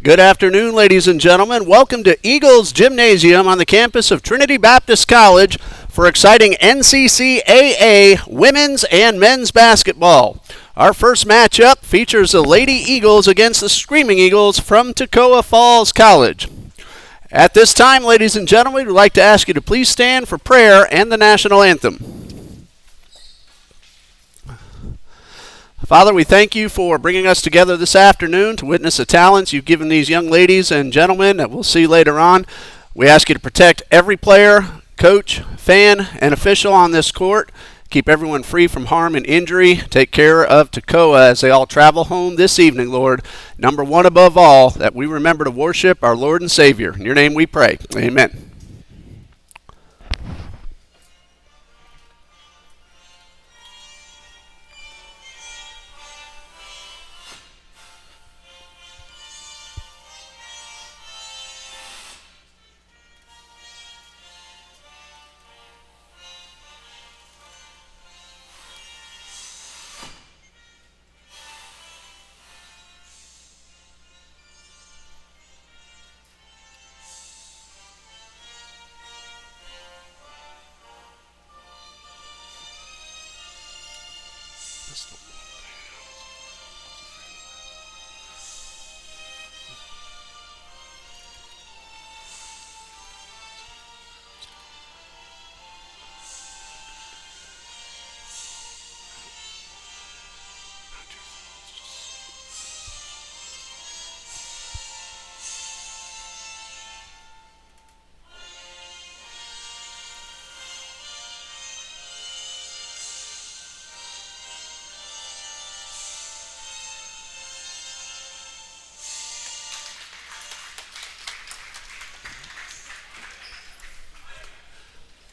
Good afternoon, ladies and gentlemen. Welcome to Eagles Gymnasium on the campus of Trinity Baptist College for exciting NCCAA women's and men's basketball. Our first matchup features the Lady Eagles against the Screaming Eagles from Toccoa Falls College. At this time, ladies and gentlemen, we'd like to ask you to please stand for prayer and the national anthem. Father, we thank you for bringing us together this afternoon to witness the talents you've given these young ladies and gentlemen that we'll see later on. We ask you to protect every player, coach, fan, and official on this court. Keep everyone free from harm and injury. Take care of Toccoa as they all travel home this evening, Lord. Number one above all, that we remember to worship our Lord and Savior. In your name we pray. Amen.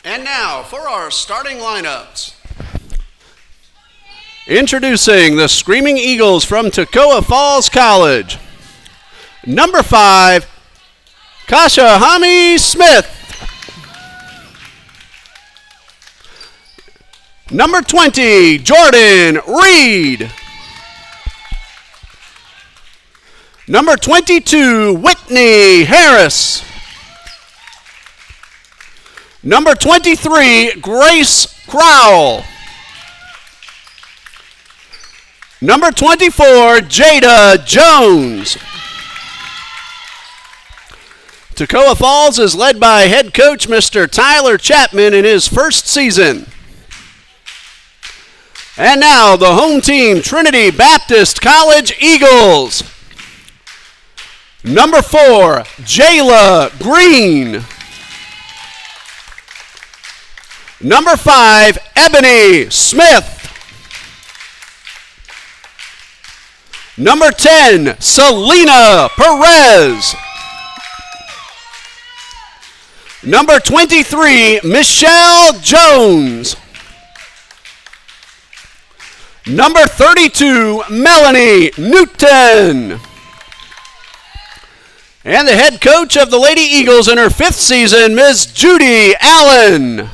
And now for our starting lineups. Introducing the Screaming Eagles from Toccoa Falls College. Number 5, Kashahami Smith. Number 20, Jordan Reed. Number 22, Whitney Harris. Number 23, Grace Crowell. Number 24, Jada Jones. Toccoa Falls is led by head coach Mr. Tyler Chapman in his first season. And now the home team, Trinity Baptist College Eagles. Number 4, Jayla Green. Number 5, Ebony Smith. Number 10, Selena Perez. Number 23, Michelle Jones. Number 32, Melanie Newton. And the head coach of the Lady Eagles in her 5th season, Ms. Judy Allen.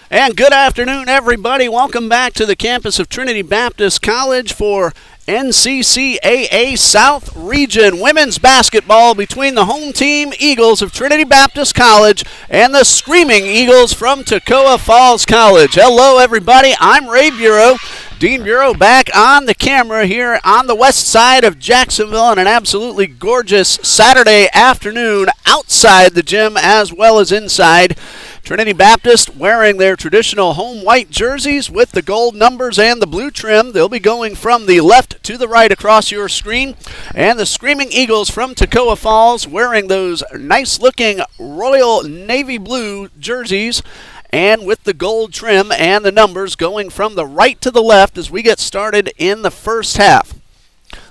And good afternoon, everybody. Welcome back to the campus of Trinity Baptist College for NCCAA South Region Women's Basketball between the home team Eagles of Trinity Baptist College and the Screaming Eagles from Toccoa Falls College. Hello, everybody. I'm Ray Bureau. Dean Bureau back on the camera here on the west side of Jacksonville on an absolutely gorgeous Saturday afternoon outside the gym as well as inside. Trinity Baptist wearing their traditional home white jerseys with the gold numbers and the blue trim. They'll be going from the left to the right across your screen. And the Screaming Eagles from Toccoa Falls wearing those nice-looking royal navy blue jerseys and with the gold trim and the numbers going from the right to the left as we get started in the first half.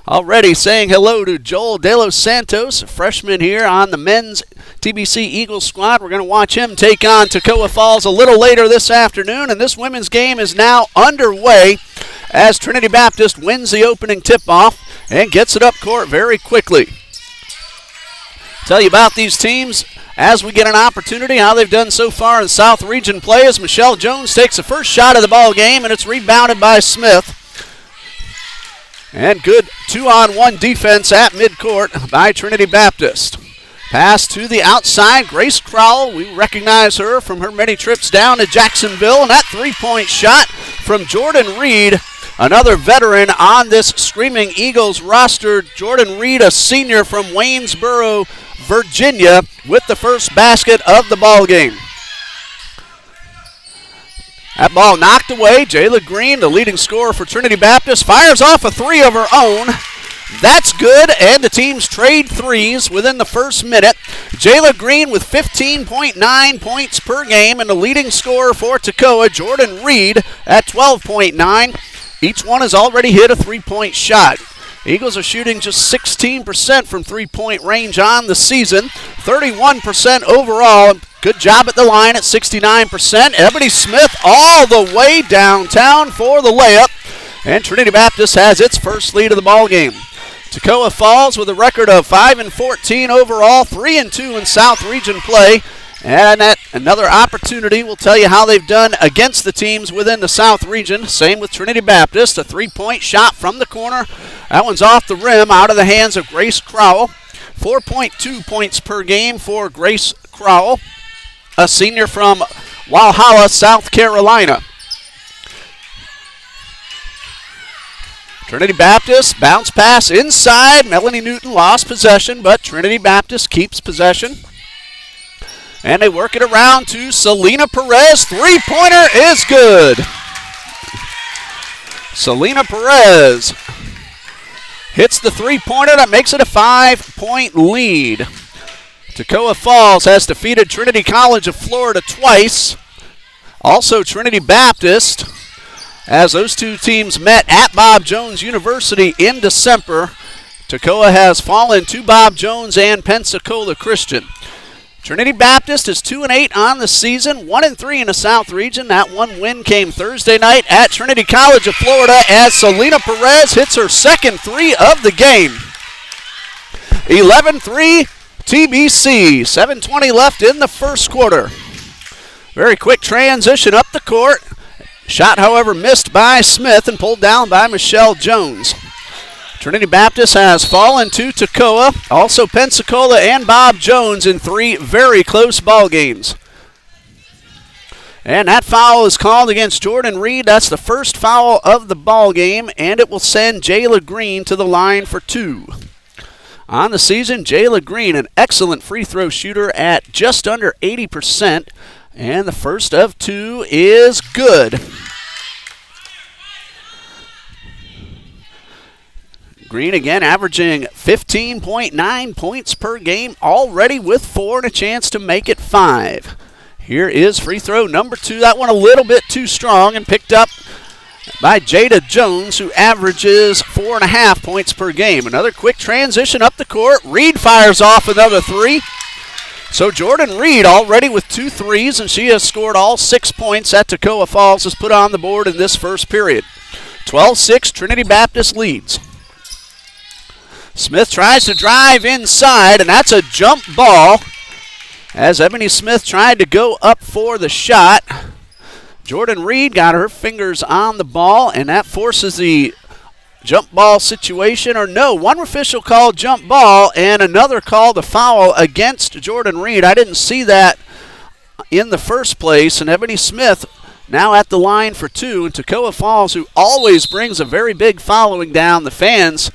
Already saying hello to Joel De Los Santos, a freshman here on the men's TBC Eagles squad. We're going to watch him take on Toccoa Falls a little later this afternoon, and this women's game is now underway as Trinity Baptist wins the opening tip-off and gets it up court very quickly. Tell you about these teams as we get an opportunity, how they've done so far in South Region play as Michelle Jones takes the first shot of the ball game, and it's rebounded by Smith. And good 2-on-1 defense at midcourt by Trinity Baptist. Pass to the outside, Grace Crowell. We recognize her from her many trips down to Jacksonville. And that three-point shot from Jordan Reed, another veteran on this Screaming Eagles roster. Jordan Reed, a senior from Waynesboro, Virginia, with the first basket of the ball game. That ball knocked away. Jayla Green, the leading scorer for Trinity Baptist, fires off a three of her own. That's good, and the teams trade threes within the first minute. Jayla Green with 15.9 points per game, and the leading scorer for Toccoa, Jordan Reed, at 12.9. Each one has already hit a three-point shot. Eagles are shooting just 16% from three-point range on the season, 31% overall. Good job at the line at 69%. Ebony Smith all the way downtown for the layup, and Trinity Baptist has its first lead of the ball game. Toccoa Falls with a record of 5-14 overall, 3-2 in South Region play. And at another opportunity, we'll tell you how they've done against the teams within the South Region. Same with Trinity Baptist, a three-point shot from the corner. That one's off the rim, out of the hands of Grace Crowell. 4.2 points per game for Grace Crowell, a senior from Walhalla, South Carolina. Trinity Baptist, bounce pass inside. Melanie Newton lost possession, but Trinity Baptist keeps possession. And they work it around to Selena Perez. Three-pointer is good. Selena Perez hits the three-pointer. That makes it a 5-point lead. Toccoa Falls has defeated Trinity College of Florida twice. Also Trinity Baptist, as those two teams met at Bob Jones University in December. Toccoa has fallen to Bob Jones and Pensacola Christian. Trinity Baptist is 2-8 on the season, 1-3 in the South Region. That one win came Thursday night at Trinity College of Florida as Selena Perez hits her second three of the game. 11-3 TBC, 7:20 left in the first quarter. Very quick transition up the court. Shot, however, missed by Smith and pulled down by Michelle Jones. Trinity Baptist has fallen to Toccoa, also Pensacola and Bob Jones in three very close ball games. And that foul is called against Jordan Reed. That's the first foul of the ball game, and it will send Jayla Green to the line for two. On the season, Jayla Green, an excellent free throw shooter at just under 80%. And the first of two is good. Green again averaging 15.9 points per game already with four and a chance to make it 5. Here is free throw number 2. That one a little bit too strong and picked up by Jada Jones, who averages 4.5 points per game. Another quick transition up the court. Reed fires off another three. So Jordan Reed already with 2 threes, and she has scored all 6 points that Toccoa Falls has put on the board in this first period. 12-6, Trinity Baptist leads. Smith tries to drive inside, and that's a jump ball as Ebony Smith tried to go up for the shot. Jordan Reed got her fingers on the ball, and that forces the jump ball situation, or no, one official called jump ball and another called a foul against Jordan Reed. I didn't see that in the first place, and Ebony Smith now at the line for 2, and Toccoa Falls, who always brings a very big following down, the fans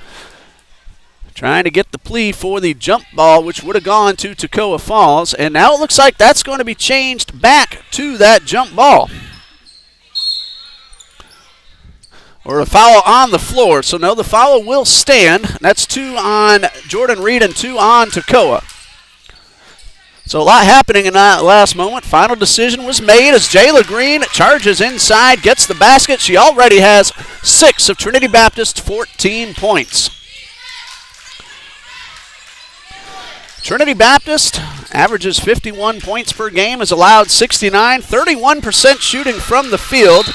trying to get the plea for the jump ball, which would have gone to Toccoa Falls, and now it looks like that's going to be changed back to that jump ball. Or a foul on the floor. So no, the foul will stand. That's 2 on Jordan Reed and 2 on Toccoa. So a lot happening in that last moment. Final decision was made as Jayla Green charges inside, gets the basket. She already has 6 of Trinity Baptist's 14 points. Trinity Baptist averages 51 points per game, has allowed 69, 31% shooting from the field.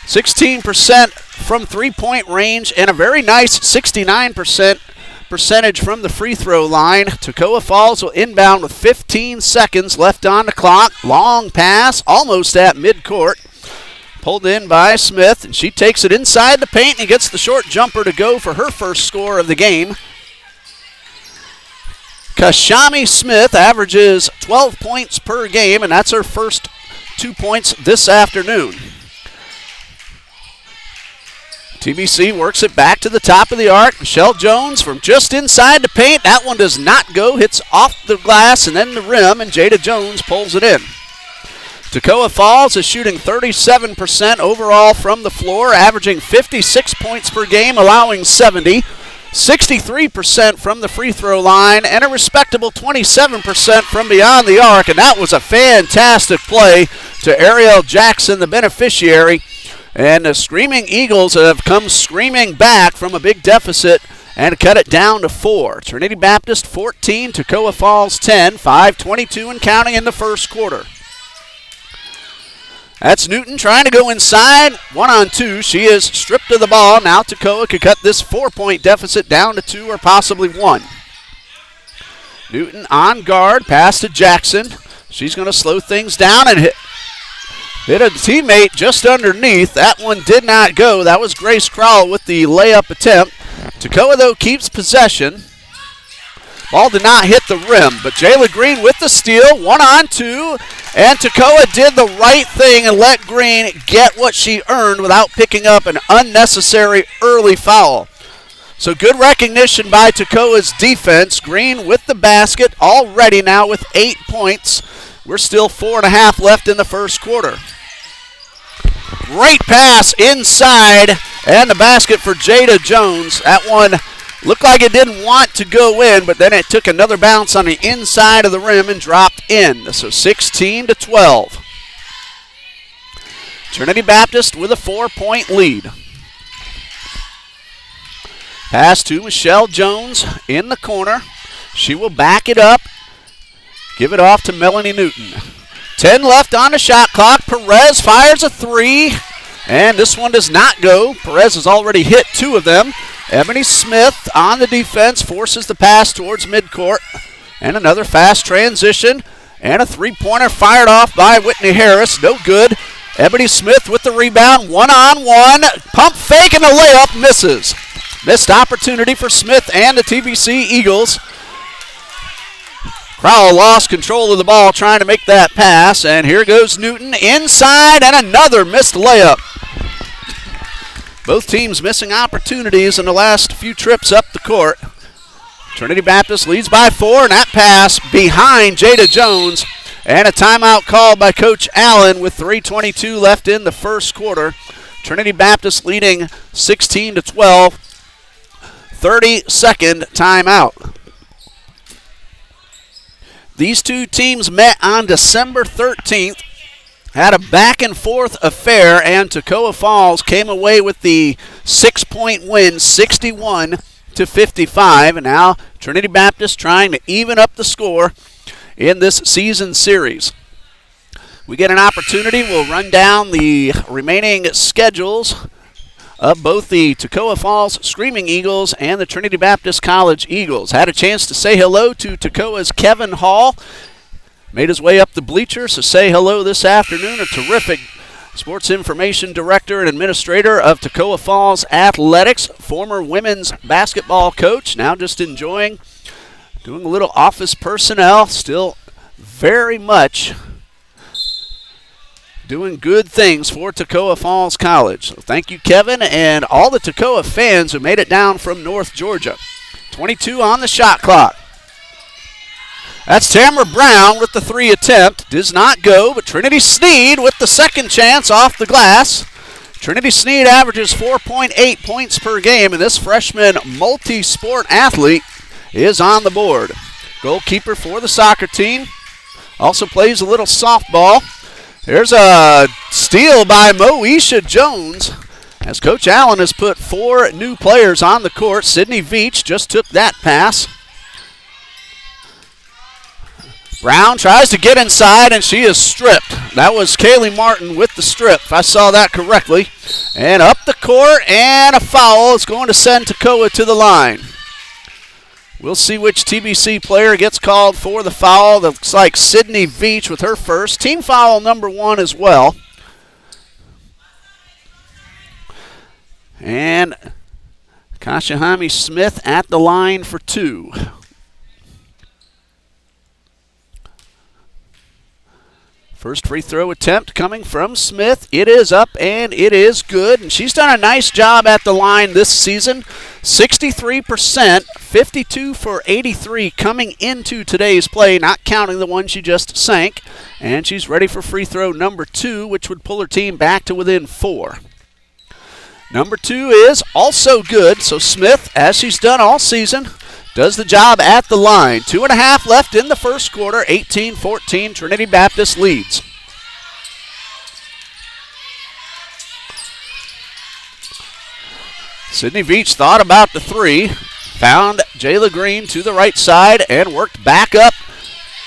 16% from three-point range, and a very nice 69% percentage from the free throw line. Toccoa Falls will inbound with 15 seconds left on the clock. Long pass, almost at midcourt. Pulled in by Smith, and she takes it inside the paint and gets the short jumper to go for her first score of the game. Kashami Smith averages 12 points per game, and that's her first 2 points this afternoon. TBC works it back to the top of the arc. Michelle Jones from just inside the paint. That one does not go. Hits off the glass and then the rim, and Jada Jones pulls it in. Toccoa Falls is shooting 37% overall from the floor, averaging 56 points per game, allowing 70. 63% from the free throw line, and a respectable 27% from beyond the arc, and that was a fantastic play to Ariel Jackson, the beneficiary. And the Screaming Eagles have come screaming back from a big deficit and cut it down to 4. Trinity Baptist 14, Toccoa Falls 10, 5:22 and counting in the first quarter. That's Newton trying to go inside, 1-on-2. She is stripped of the ball. Now Toccoa could cut this 4-point deficit down to 2 or possibly 1. Newton on guard, pass to Jackson. She's going to slow things down and hit a teammate just underneath. That one did not go. That was Grace Crowell with the layup attempt. Toccoa, though, keeps possession. Ball did not hit the rim, but Jayla Green with the steal, 1-on-2, and Toccoa did the right thing and let Green get what she earned without picking up an unnecessary early foul. So good recognition by Toccoa's defense. Green with the basket, already now with 8 points. We're still 4.5 left in the first quarter. Great pass inside, and the basket for Jada Jones. That one looked like it didn't want to go in, but then it took another bounce on the inside of the rim and dropped in. So 16-12. Trinity Baptist with a 4-point lead. Pass to Michelle Jones in the corner. She will back it up. Give it off to Melanie Newton. 10 left on the shot clock. Perez fires a 3, and this one does not go. Perez has already hit 2 of them. Ebony Smith on the defense forces the pass towards midcourt, and another fast transition, and a 3-pointer fired off by Whitney Harris. No good. Ebony Smith with the rebound, 1-on-1. Pump fake and the layup misses. Missed opportunity for Smith and the TBC Eagles. Crowell lost control of the ball trying to make that pass, and here goes Newton inside, and another missed layup. Both teams missing opportunities in the last few trips up the court. Trinity Baptist leads by 4, and that pass behind Jada Jones, and a timeout called by Coach Allen with 3:22 left in the first quarter. Trinity Baptist leading 16-12. 32nd timeout. These two teams met on December 13th, had a back-and-forth affair, and Toccoa Falls came away with the 6-point win, 61-55. And now Trinity Baptist trying to even up the score in this season series. We get an opportunity. We'll run down the remaining schedules of both the Toccoa Falls Screaming Eagles and the Trinity Baptist College Eagles. Had a chance to say hello to Toccoa's Kevin Hall. Made his way up the bleachers to say hello this afternoon. A terrific sports information director and administrator of Toccoa Falls Athletics, former women's basketball coach, now just enjoying doing a little office personnel, still very much doing good things for Toccoa Falls College. So thank you, Kevin, and all the Toccoa fans who made it down from North Georgia. 22 on the shot clock. That's Tamara Brown with the 3 attempt. Does not go, but Trinity Sneed with the second chance off the glass. Trinity Sneed averages 4.8 points per game, and this freshman multi-sport athlete is on the board. Goalkeeper for the soccer team. Also plays a little softball. There's a steal by Moesha Jones, as Coach Allen has put 4 new players on the court. Sydney Veach just took that pass. Brown tries to get inside, and she is stripped. That was Kaylee Martin with the strip, if I saw that correctly. And up the court, and a foul is going to send Toccoa to the line. We'll see which TBC player gets called for the foul. Looks like Sydney Veach with her first. Team foul number 1 as well. And Kashihami Smith at the line for 2. First free throw attempt coming from Smith. It is up and it is good. And she's done a nice job at the line this season. 63%, 52 for 83 coming into today's play, not counting the one she just sank. And she's ready for free throw number 2, which would pull her team back to within 4. Number 2 is also good. So Smith, as she's done all season, does the job at the line. 2.5 left in the first quarter. 18-14, Trinity Baptist leads. Sydney Veach thought about the 3. Found Jayla Green to the right side and worked back up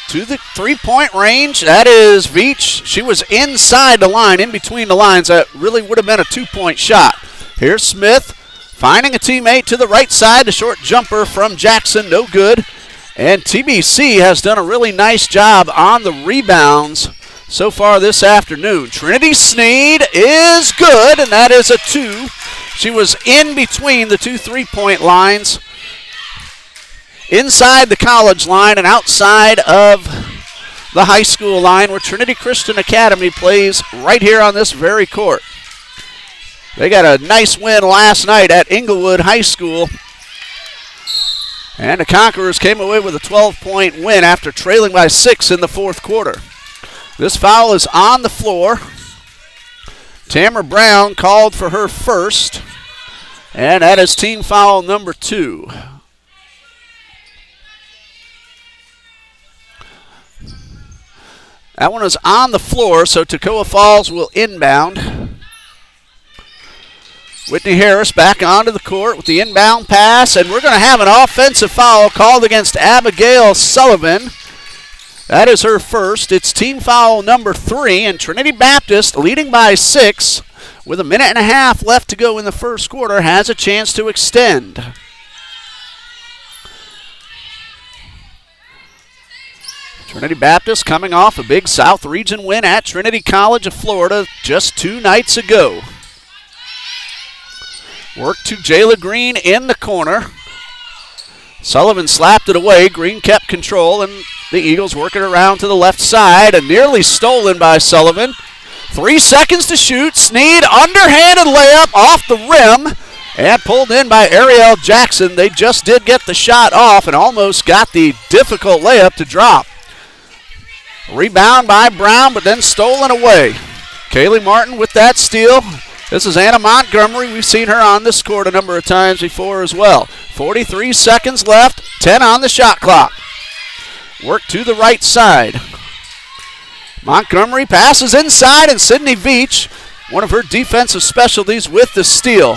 to the 3-point range. That is Veach. She was inside the line, in between the lines. That really would have been a 2-point shot. Here's Smith. Finding a teammate to the right side, the short jumper from Jackson, no good. And TBC has done a really nice job on the rebounds so far this afternoon. Trinity Sneed is good, and that is a 2. She was in between the 2 3-point lines, inside the college line and outside of the high school line, where Trinity Christian Academy plays right here on this very court. They got a nice win last night at Inglewood High School. And the Conquerors came away with a 12-point win after trailing by 6 in the fourth quarter. This foul is on the floor. Tamara Brown called for her first. And that is team foul number 2. That one is on the floor, so Toccoa Falls will inbound. Whitney Harris back onto the court with the inbound pass, and we're going to have an offensive foul called against Abigail Sullivan. That is her first. It's team foul number 3, and Trinity Baptist, leading by 6, with 1.5 minutes left to go in the first quarter, has a chance to extend. Trinity Baptist coming off a big South Region win at Trinity College of Florida just 2 nights ago. Work to Jayla Green in the corner. Sullivan slapped it away. Green kept control, and the Eagles work it around to the left side, and nearly stolen by Sullivan. 3 seconds to shoot. Sneed, underhanded layup off the rim, and pulled in by Ariel Jackson. They just did get the shot off and almost got the difficult layup to drop. Rebound by Brown, but then stolen away. Kaylee Martin with that steal. This is Anna Montgomery. We've seen her on this court a number of times before as well. 43 seconds left, 10 on the shot clock. Work to the right side. Montgomery passes inside, and Sydney Veach, one of her defensive specialties, with the steal.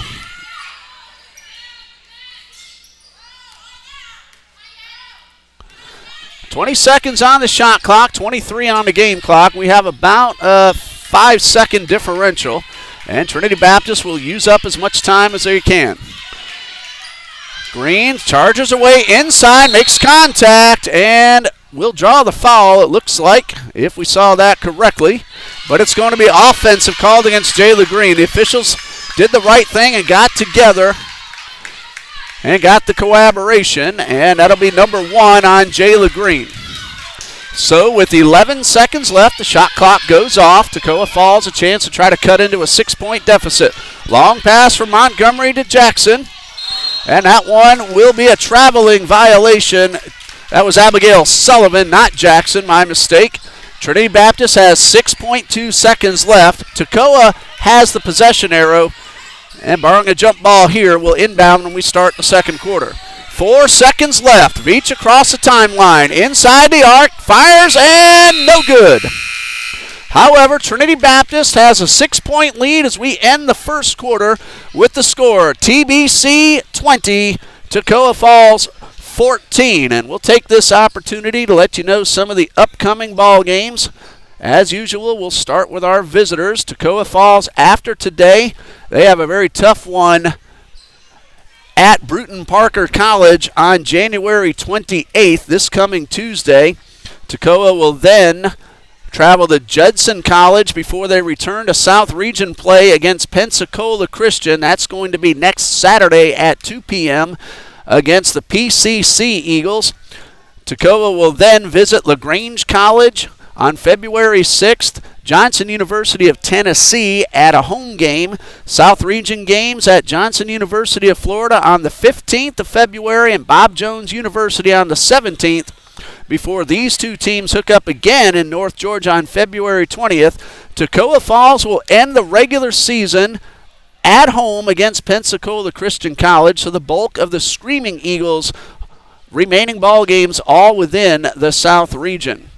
$20 seconds on the shot clock, 23 on the game clock. We have about a 5-second differential. And Trinity Baptist will use up as much time as they can. Green charges away inside, makes contact, and will draw the foul, it looks like, if we saw that correctly. But it's going to be offensive called against Jayla Green. The officials did the right thing and got together and got the collaboration, and that'll be number 1 on Jayla Green. So with 11 seconds left, the shot clock goes off. Toccoa Falls a chance to try to cut into a 6-point deficit. Long pass from Montgomery to Jackson. And that one will be a traveling violation. That was Abigail Sullivan, not Jackson, my mistake. Trinity Baptist has 6.2 seconds left. Toccoa has the possession arrow. And barring a jump ball here, will inbound when we start the second quarter. 4 seconds left. Veach across the timeline. Inside the arc. Fires and no good. However, Trinity Baptist has a 6-point lead as we end the first quarter with the score TBC 20, Toccoa Falls 14. And we'll take this opportunity to let you know some of the upcoming ball games. As usual, we'll start with our visitors. Toccoa Falls, after today, they have a very tough one at Bruton Parker College on January 28th, this coming Tuesday. Toccoa will then travel to Judson College before they return to South Region play against Pensacola Christian. That's going to be next Saturday at 2 p.m. against the PCC Eagles. Toccoa will then visit LaGrange College on February 6th. Johnson University of Tennessee at a home game. South Region games at Johnson University of Florida on the 15th of February and Bob Jones University on the 17th. Before these two teams hook up again in North Georgia on February 20th, Toccoa Falls will end the regular season at home against Pensacola Christian College, so the bulk of the Screaming Eagles' remaining ball games all within the South Region.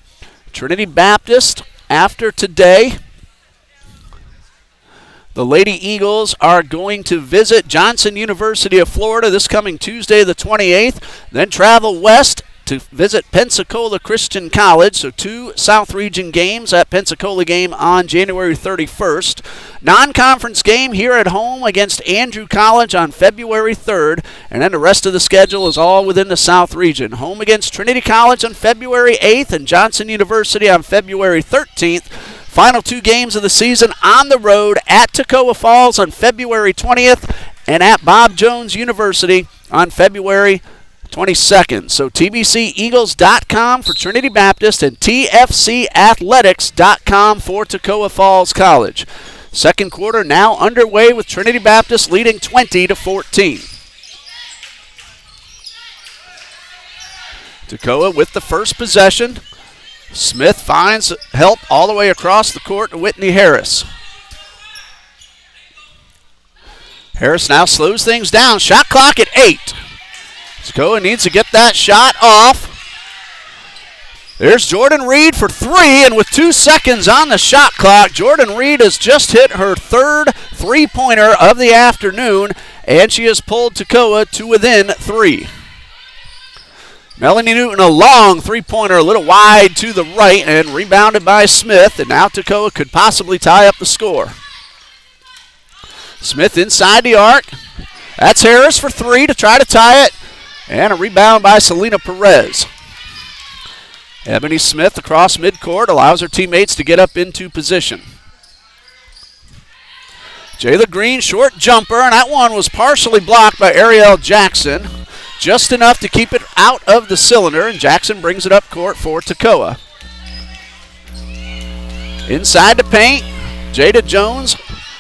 Trinity Baptist, after today, the Lady Eagles are going to visit Johnson University of Florida this coming Tuesday the 28th, then travel west to visit Pensacola Christian College, so 2 South Region games, at Pensacola game on January 31st. Non-conference game here at home against Andrew College on February 3rd, and then the rest of the schedule is all within the South Region. Home against Trinity College on February 8th and Johnson University on February 13th. Final 2 games of the season on the road at Toccoa Falls on February 20th and at Bob Jones University on February 22nd. So TBCEagles.com for Trinity Baptist and TFCathletics.com for Toccoa Falls College. Second quarter now underway with Trinity Baptist leading 20-14. Toccoa with the first possession. Smith finds help all the way across the court to Whitney Harris. Harris now slows things down. Shot clock at 8. Toccoa needs to get that shot off. There's Jordan Reed for 3, and with 2 seconds on the shot clock, Jordan Reed has just hit her 3rd three-pointer of the afternoon, and she has pulled Toccoa to within 3. Melanie Newton, a long three-pointer, a little wide to the right, and rebounded by Smith, and now Toccoa could possibly tie up the score. Smith inside the arc. That's Harris for 3 to try to tie it. And a rebound by Selena Perez. Ebony Smith across midcourt allows her teammates to get up into position. Jayla Green, short jumper, and that one was partially blocked by Ariel Jackson. Just enough to keep it out of the cylinder, and Jackson brings it up court for Toccoa. Inside the paint, Jada Jones,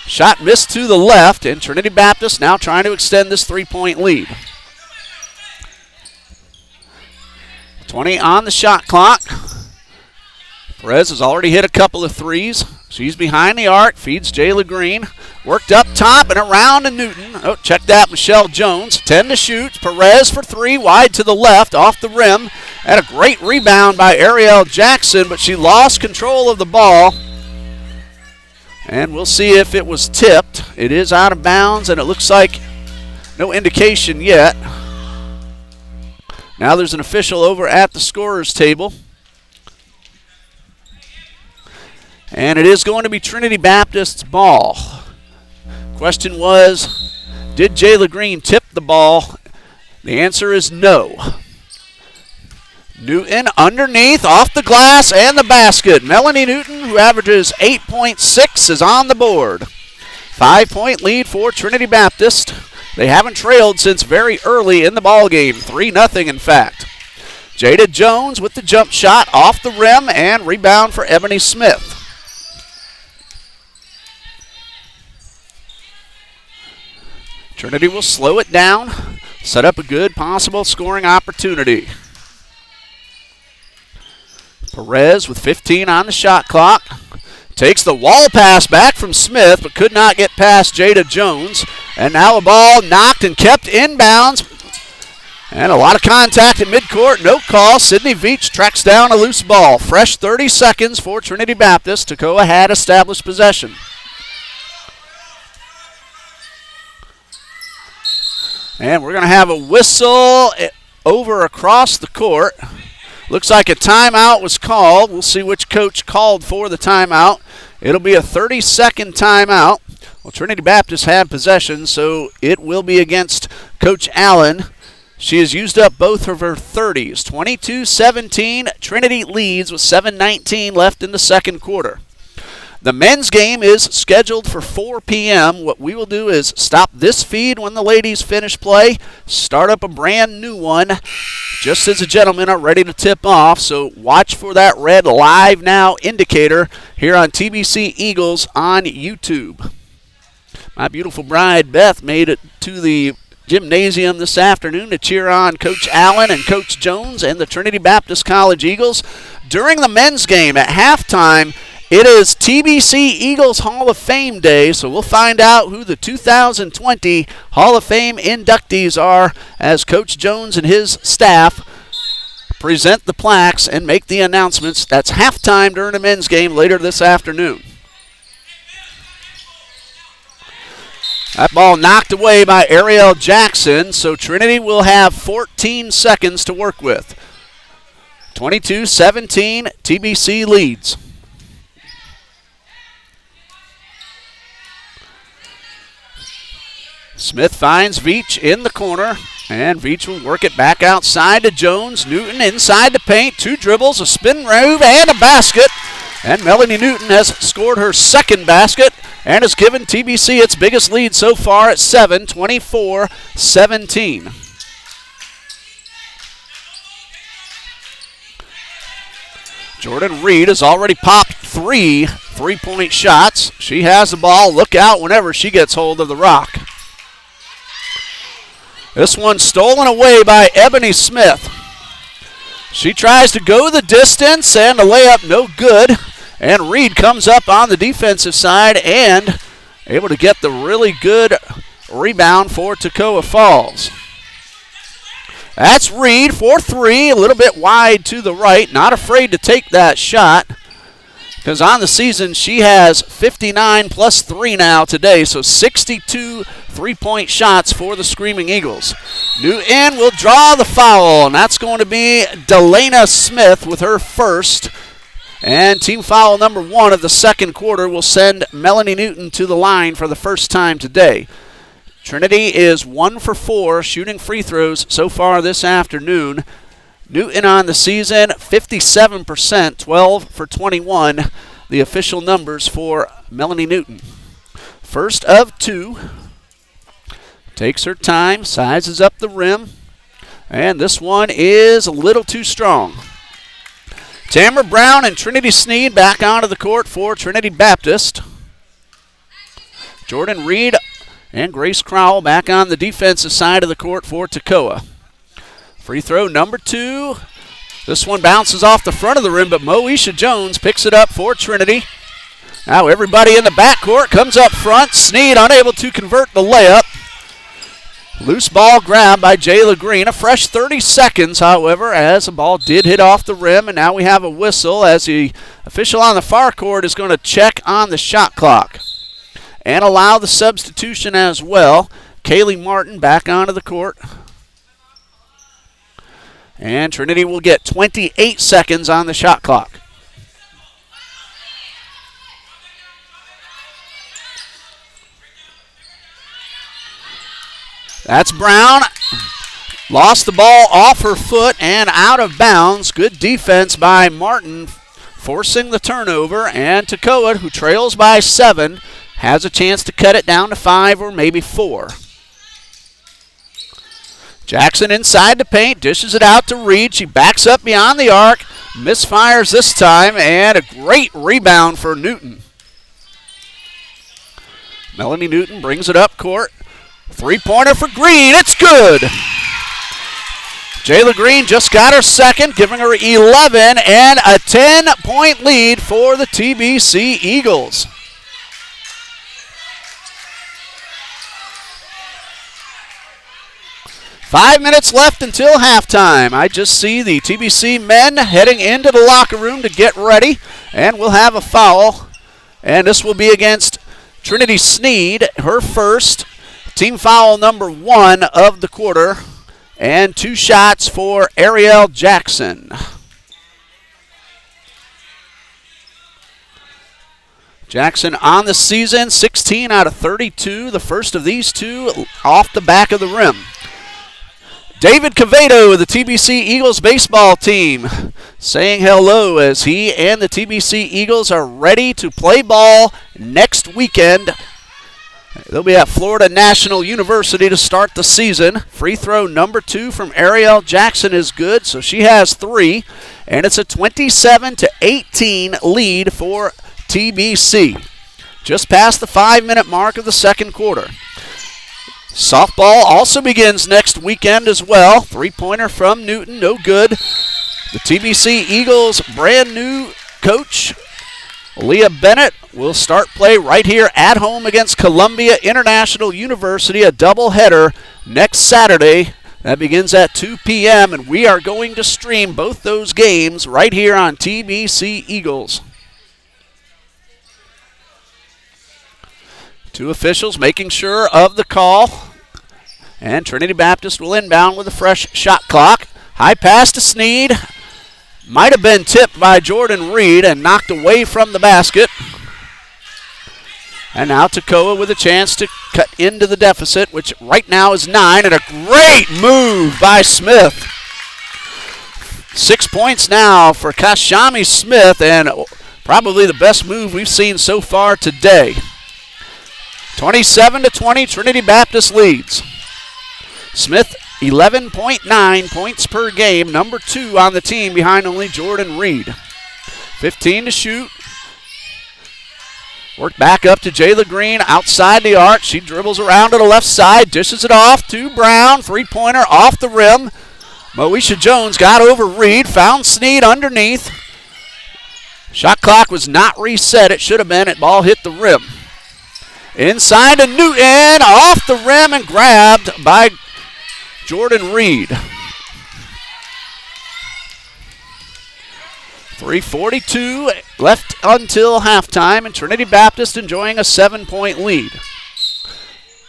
shot missed to the left, and Trinity Baptist now trying to extend this 3-point lead. 20 on the shot clock. Perez has already hit a couple of threes. She's behind the arc, feeds Jayla Green. Worked up top and around to Newton. Oh, check that, Michelle Jones. 10 to shoot. Perez for 3, wide to the left, off the rim. And a great rebound by Ariel Jackson, but she lost control of the ball. And we'll see if it was tipped. It is out of bounds, and it looks like no indication yet. Now there's an official over at the scorer's table. And it is going to be Trinity Baptist's ball. Question was, did Jayla Green tip the ball? The answer is no. Newton underneath, off the glass, and the basket. Melanie Newton, who averages 8.6, is on the board. 5-point lead for Trinity Baptist. They haven't trailed since very early in the ballgame, 3-0 in fact. Jada Jones with the jump shot off the rim and rebound for Ebony Smith. Trinity will slow it down, set up a good possible scoring opportunity. Perez with 15 on the shot clock. Takes the wall pass back from Smith, but could not get past Jada Jones. And now a ball knocked and kept inbounds. And a lot of contact at midcourt, no call. Sydney Veach tracks down a loose ball. Fresh 30 seconds for Trinity Baptist. Toccoa had established possession. And we're going to have a whistle over across the court. Looks like a timeout was called. We'll see which coach called for the timeout. It'll be a 30-second timeout. Well, Trinity Baptist had possession, so it will be against Coach Allen. She has used up both of her 30s. 22-17, Trinity leads with 7:19 left in the second quarter. The men's game is scheduled for 4 p.m. What we will do is stop this feed when the ladies finish play, start up a brand new one just as the gentlemen are ready to tip off. So watch for that red Live Now indicator here on TBC Eagles on YouTube. My beautiful bride, Beth, made it to the gymnasium this afternoon to cheer on Coach Allen and Coach Jones and the Trinity Baptist College Eagles. During the men's game at halftime, it is TBC Eagles Hall of Fame Day, so we'll find out who the 2020 Hall of Fame inductees are as Coach Jones and his staff present the plaques and make the announcements. That's halftime during the men's game later this afternoon. That ball knocked away by Ariel Jackson, so Trinity will have 14 seconds to work with. 22-17, TBC leads. Smith finds Veach in the corner, and Veach will work it back outside to Jones. Newton inside the paint, 2 dribbles, a spin move, and a basket. And Melanie Newton has scored her second basket and has given TBC its biggest lead so far at 7, 24-17. Jordan Reed has already popped 3 three-point shots. She has the ball. Look out whenever she gets hold of the rock. This one stolen away by Ebony Smith. She tries to go the distance, and the layup no good. And Reed comes up on the defensive side and able to get the really good rebound for Toccoa Falls. That's Reed for 3, a little bit wide to the right. Not afraid to take that shot because on the season she has 59 plus 3 now today, so 62 three-point shots for the Screaming Eagles. Newton will draw the foul, and that's going to be Delana Smith with her first. And team foul number 1 of the second quarter will send Melanie Newton to the line for the first time today. Trinity is 1 for 4 shooting free throws so far this afternoon. Newton on the season, 57%, 12 for 21, the official numbers for Melanie Newton. First of 2. Takes her time, sizes up the rim, and this one is a little too strong. Tamara Brown and Trinity Sneed back onto the court for Trinity Baptist. Jordan Reed and Grace Crowell back on the defensive side of the court for Toccoa. Free throw number 2. This one bounces off the front of the rim, but Moesha Jones picks it up for Trinity. Now everybody in the backcourt comes up front. Sneed unable to convert the layup. Loose ball grab by Jayla Green. A fresh 30 seconds, however, as the ball did hit off the rim. And now we have a whistle as the official on the far court is going to check on the shot clock and allow the substitution as well. Kaylee Martin back onto the court. And Trinity will get 28 seconds on the shot clock. That's Brown. Lost the ball off her foot and out of bounds. Good defense by Martin, forcing the turnover. And Toccoa, who trails by 7, has a chance to cut it down to 5 or maybe 4. Jackson inside the paint, dishes it out to Reed. She backs up beyond the arc, misfires this time, and a great rebound for Newton. Melanie Newton brings it up court. Three-pointer for Green. It's good. Jayla Green just got her second, giving her 11 and a 10-point lead for the TBC Eagles. Five minutes left until halftime. I just see the TBC men heading into the locker room to get ready, and we'll have a foul. And this will be against Trinity Sneed, her first. Team foul number 1 of the quarter, and 2 shots for Ariel Jackson. Jackson on the season, 16 out of 32, the first of these 2 off the back of the rim. David Cavedo of the TBC Eagles baseball team saying hello as he and the TBC Eagles are ready to play ball next weekend. They'll be at Florida National University to start the season. Free throw number 2 from Ariel Jackson is good, so she has 3. And it's a 27-18 lead for TBC. Just past the 5-minute mark of the second quarter. Softball also begins next weekend as well. 3-pointer from Newton, no good. The TBC Eagles' brand new coach, Leah Bennett, will start play right here at home against Columbia International University, a doubleheader next Saturday. That begins at 2 p.m., and we are going to stream both those games right here on TBC Eagles. Two officials making sure of the call. And Trinity Baptist will inbound with a fresh shot clock. High pass to Sneed. Might have been tipped by Jordan Reed and knocked away from the basket. And now Toccoa with a chance to cut into the deficit, which right now is 9. And a great move by Smith. 6 points now for Kashami Smith, and probably the best move we've seen so far today. 27-20, Trinity Baptist leads. Smith, 11.9 points per game, number 2 on the team behind only Jordan Reed. 15 to shoot. Work back up to Jayla Green outside the arc. She dribbles around to the left side, dishes it off to Brown. 3-pointer off the rim. Moesha Jones got over Reed, found Sneed underneath. Shot clock was not reset. It should have been. It ball hit the rim. Inside to Newton, off the rim and grabbed by Jordan Reed. 3:42 left until halftime, and Trinity Baptist enjoying a 7-point lead.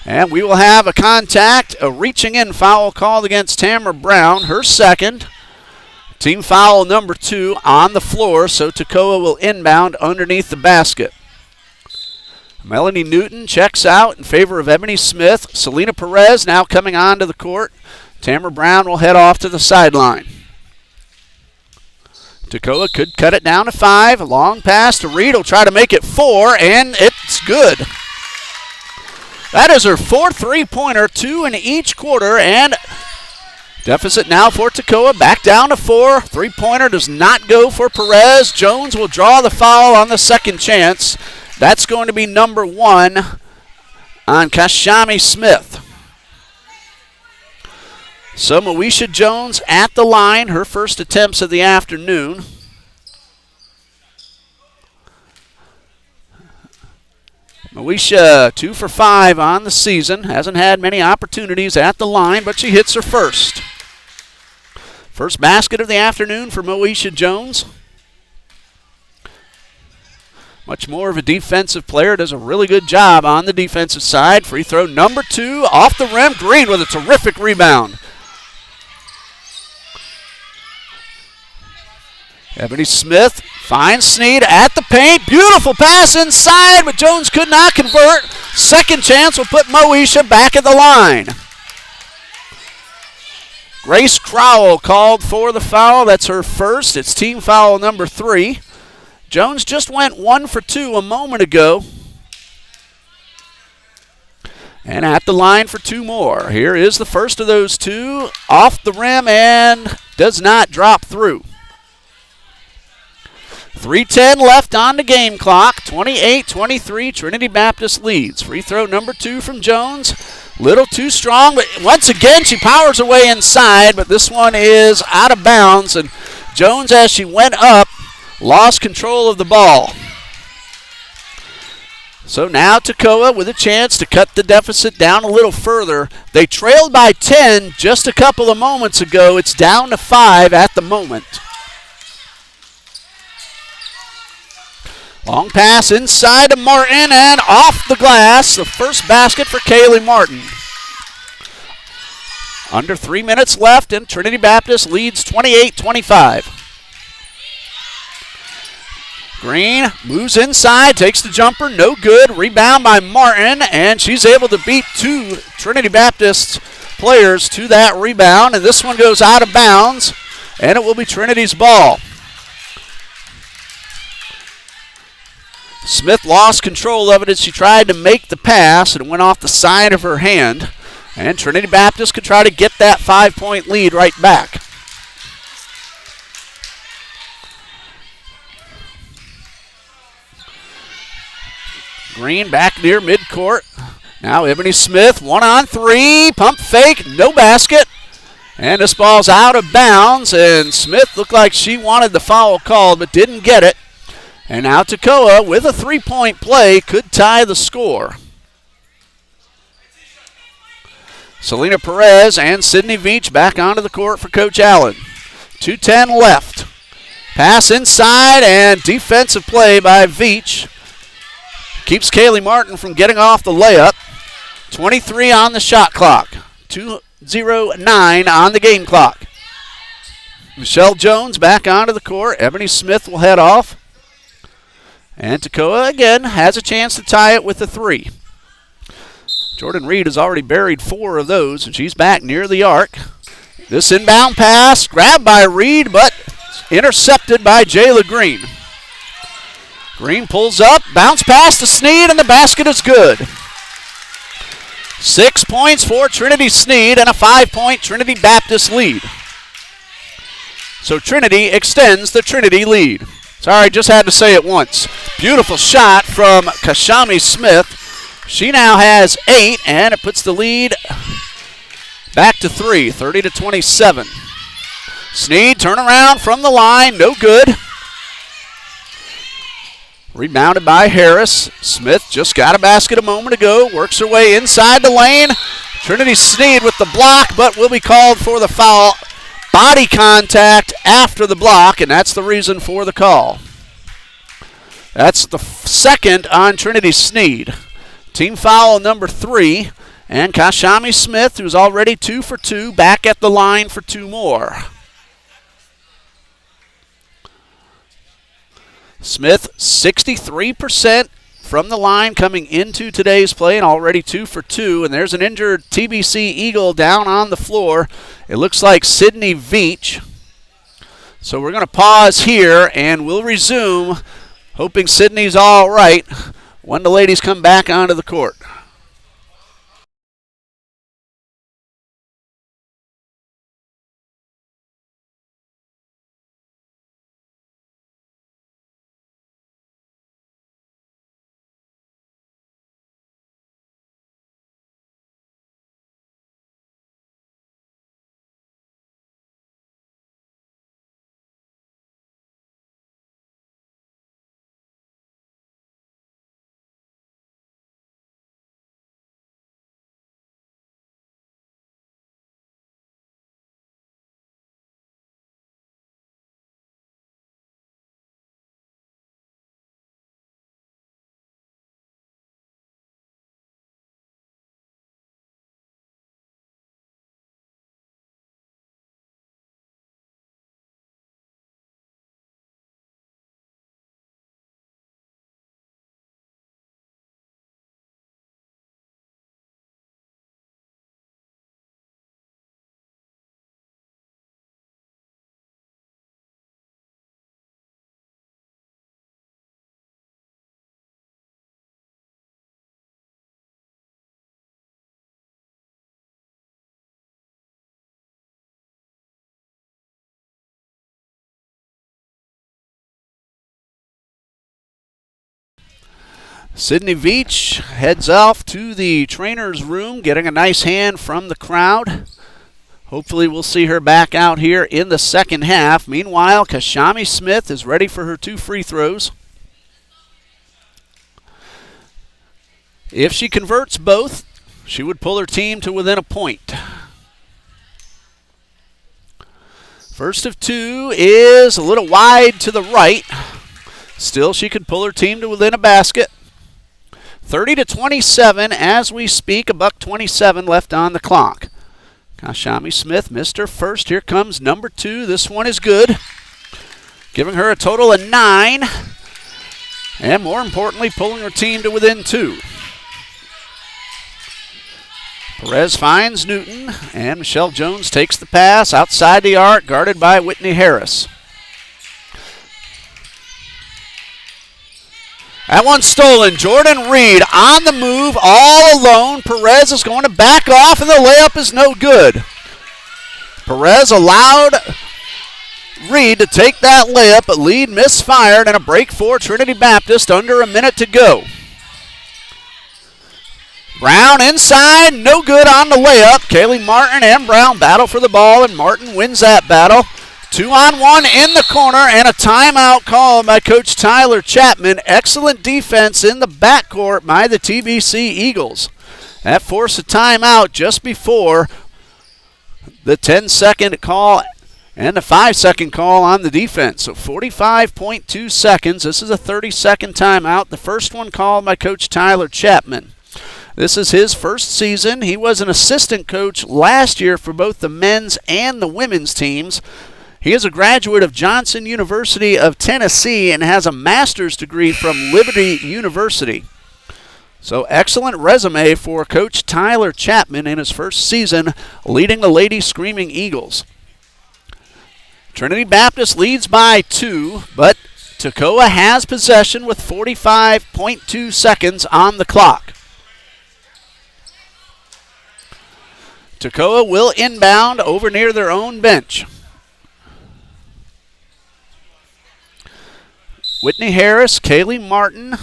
And we will have a contact, a reaching in foul called against Tamara Brown, her second. Team foul number 2 on the floor, so Toccoa will inbound underneath the basket. Melanie Newton checks out in favor of Ebony Smith. Selena Perez now coming onto the court. Tamara Brown will head off to the sideline. Toccoa could cut it down to 5. A long pass to Reed. Will try to make it 4, and it's good. That is her 4th 3-pointer, 2 in each quarter, and deficit now for Toccoa. Back down to 4. 3-pointer does not go for Perez. Jones will draw the foul on the second chance. That's going to be number 1 on Kashami Smith. So Moesha Jones at the line, her first attempts of the afternoon. Moesha 2 for 5 on the season. Hasn't had many opportunities at the line, but she hits her first. First basket of the afternoon for Moesha Jones. Much more of a defensive player, does a really good job on the defensive side. Free throw number 2 off the rim. Green with a terrific rebound. Ebony Smith finds Sneed at the paint. Beautiful pass inside, but Jones could not convert. Second chance will put Moesha back at the line. Grace Crowell called for the foul. That's her first. It's team foul number 3. Jones just went 1 for 2 a moment ago. And at the line for 2 more. Here is the first of those 2. Off the rim and does not drop through. 3:10 left on the game clock. 28-23, Trinity Baptist leads. Free throw number 2 from Jones. Little too strong, but once again she powers her way inside, but this one is out of bounds. And Jones, as she went up, lost control of the ball. So now Toccoa with a chance to cut the deficit down a little further. They trailed by 10 just a couple of moments ago. It's down to 5 at the moment. Long pass inside to Martin and off the glass. The first basket for Kaylee Martin. Under 3 minutes left, and Trinity Baptist leads 28-25. Green moves inside, takes the jumper, no good. Rebound by Martin, and she's able to beat 2 Trinity Baptist players to that rebound, and this one goes out of bounds, and it will be Trinity's ball. Smith lost control of it as she tried to make the pass, and it went off the side of her hand. And Trinity Baptist could try to get that 5-point lead right back. Green back near midcourt. Now Ebony Smith, 1-on-3, pump fake, no basket. And this ball's out of bounds, and Smith looked like she wanted the foul called but didn't get it. And now Toccoa, with a 3-point play, could tie the score. Selena Perez and Sydney Veach back onto the court for Coach Allen. 2:10 left. Pass inside and defensive play by Veach. Keeps Kaylee Martin from getting off the layup. 23 on the shot clock. 2:09 on the game clock. Michelle Jones back onto the court. Ebony Smith will head off. And Toccoa, again, has a chance to tie it with a 3. Jordan Reed has already buried 4 of those, and she's back near the arc. This inbound pass, grabbed by Reed, but intercepted by Jayla Green. Green pulls up, bounce pass to Sneed, and the basket is good. 6 points for Trinity Sneed and a 5-point Trinity Baptist lead. So Trinity extends the Trinity lead. Sorry, just had to say it once. Beautiful shot from Kashami Smith. She now has 8, and it puts the lead back to 3, 30-27. Sneed, turnaround from the line, no good. Rebounded by Harris. Smith just got a basket a moment ago, works her way inside the lane. Trinity Sneed with the block, but will be called for the foul. Body contact after the block, and that's the reason for the call. That's the second on Trinity Sneed. Team foul number 3, and Kashami Smith, who's already 2 for 2, back at the line for 2 more. Smith, 63% from the line coming into today's play, and already 2 for 2. And there's an injured TBC Eagle down on the floor. It looks like Sydney Veach. So we're going to pause here, and we'll resume, hoping Sydney's all right when the ladies come back onto the court. Sydney Veach heads off to the trainer's room, getting a nice hand from the crowd. Hopefully we'll see her back out here in the second half. Meanwhile, Kashami Smith is ready for her 2 free throws. If she converts both, she would pull her team to within a point. First of 2 is a little wide to the right. Still, she could pull her team to within a basket. 30-27 as we speak, $1:27 left on the clock. Kashami Smith missed her first. Here comes number 2. This one is good, giving her a total of 9, and more importantly, pulling her team to within 2. Perez finds Newton, and Michelle Jones takes the pass outside the arc, guarded by Whitney Harris. That one's stolen. Jordan Reed on the move, all alone. Perez is going to back off, and the layup is no good. Perez allowed Reed to take that layup, but lead misfired, and a break for Trinity Baptist under a minute to go. Brown inside, no good on the layup. Kaylee Martin and Brown battle for the ball, and Martin wins that battle. 2-on-1 in the corner, and a timeout called by Coach Tyler Chapman. Excellent defense in the backcourt by the TBC Eagles. That forced a timeout just before the 10-second call and the 5-second call on the defense. So 45.2 seconds. This is a 30-second timeout. The first one called by Coach Tyler Chapman. This is his first season. He was an assistant coach last year for both the men's and the women's teams. He is a graduate of Johnson University of Tennessee and has a master's degree from Liberty University. So excellent resume for Coach Tyler Chapman in his first season leading the Lady Screaming Eagles. Trinity Baptist leads by 2, but Toccoa has possession with 45.2 seconds on the clock. Toccoa will inbound over near their own bench. Whitney Harris, Kaylee Martin,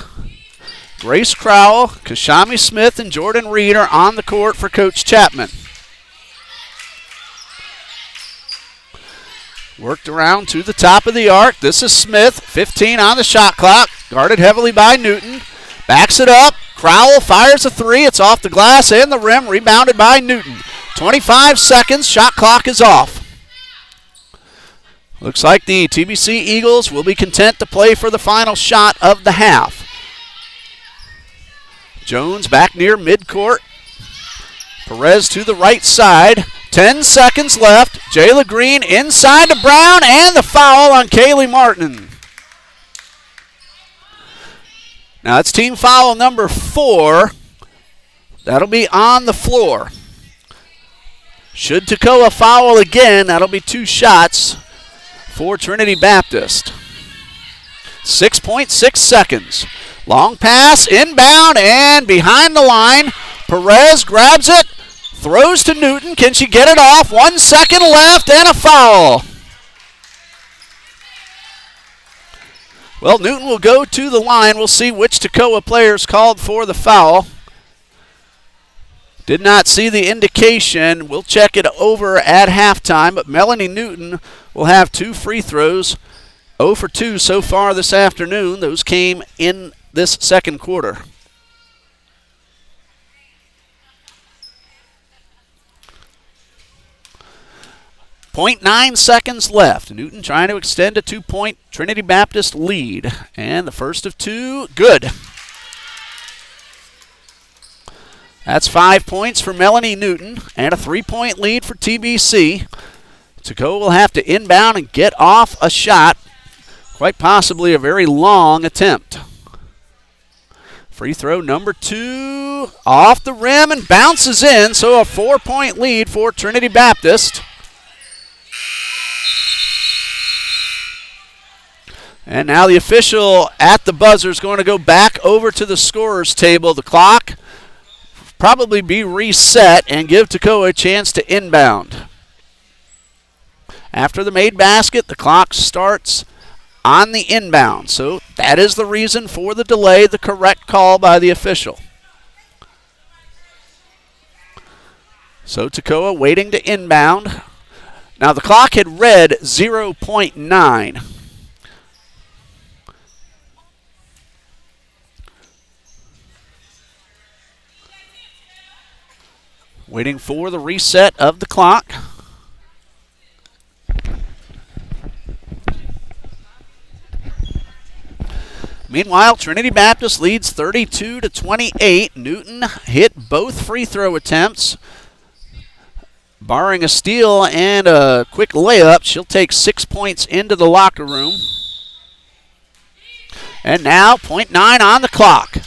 Grace Crowell, Kashami Smith, and Jordan Reed are on the court for Coach Chapman. Worked around to the top of the arc. This is Smith, 15 on the shot clock, guarded heavily by Newton. Backs it up. Crowell fires a three. It's off the glass and the rim, rebounded by Newton. 25 seconds, shot clock is off. Looks like the TBC Eagles will be content to play for the final shot of the half. Jones back near midcourt. Perez to the right side. 10 seconds left. Jayla Green inside to Brown, and the foul on Kaylee Martin. Now it's team foul number 4. That'll be on the floor. Should Toccoa foul again, that'll be 2 shots for Trinity Baptist. 6.6 seconds. Long pass, inbound, and behind the line. Perez grabs it, throws to Newton. Can she get it off? 1 second left, and a foul. Well, Newton will go to the line. We'll see which Toccoa players called for the foul. Did not see the indication. We'll check it over at halftime, but Melanie Newton will have 2 free throws. 0 for 2 so far this afternoon. Those came in this second quarter. .9 seconds left. Newton trying to extend a 2-point Trinity Baptist lead. And the first of 2, good. That's 5 points for Melanie Newton and a 3-point lead for TBC. Toccoa will have to inbound and get off a shot. Quite possibly a very long attempt. Free throw number 2 off the rim and bounces in, so a 4-point lead for Trinity Baptist. And now the official at the buzzer is going to go back over to the scorer's table. The clock probably be reset and give Toccoa a chance to inbound. After the made basket, the clock starts on the inbound. So that is the reason for the delay, the correct call by the official. So Toccoa waiting to inbound. Now the clock had read 0.9. Waiting for the reset of the clock. Meanwhile, Trinity Baptist leads 32-28. Newton hit both free throw attempts. Barring a steal and a quick layup, she'll take 6 points into the locker room. And now, .9 on the clock.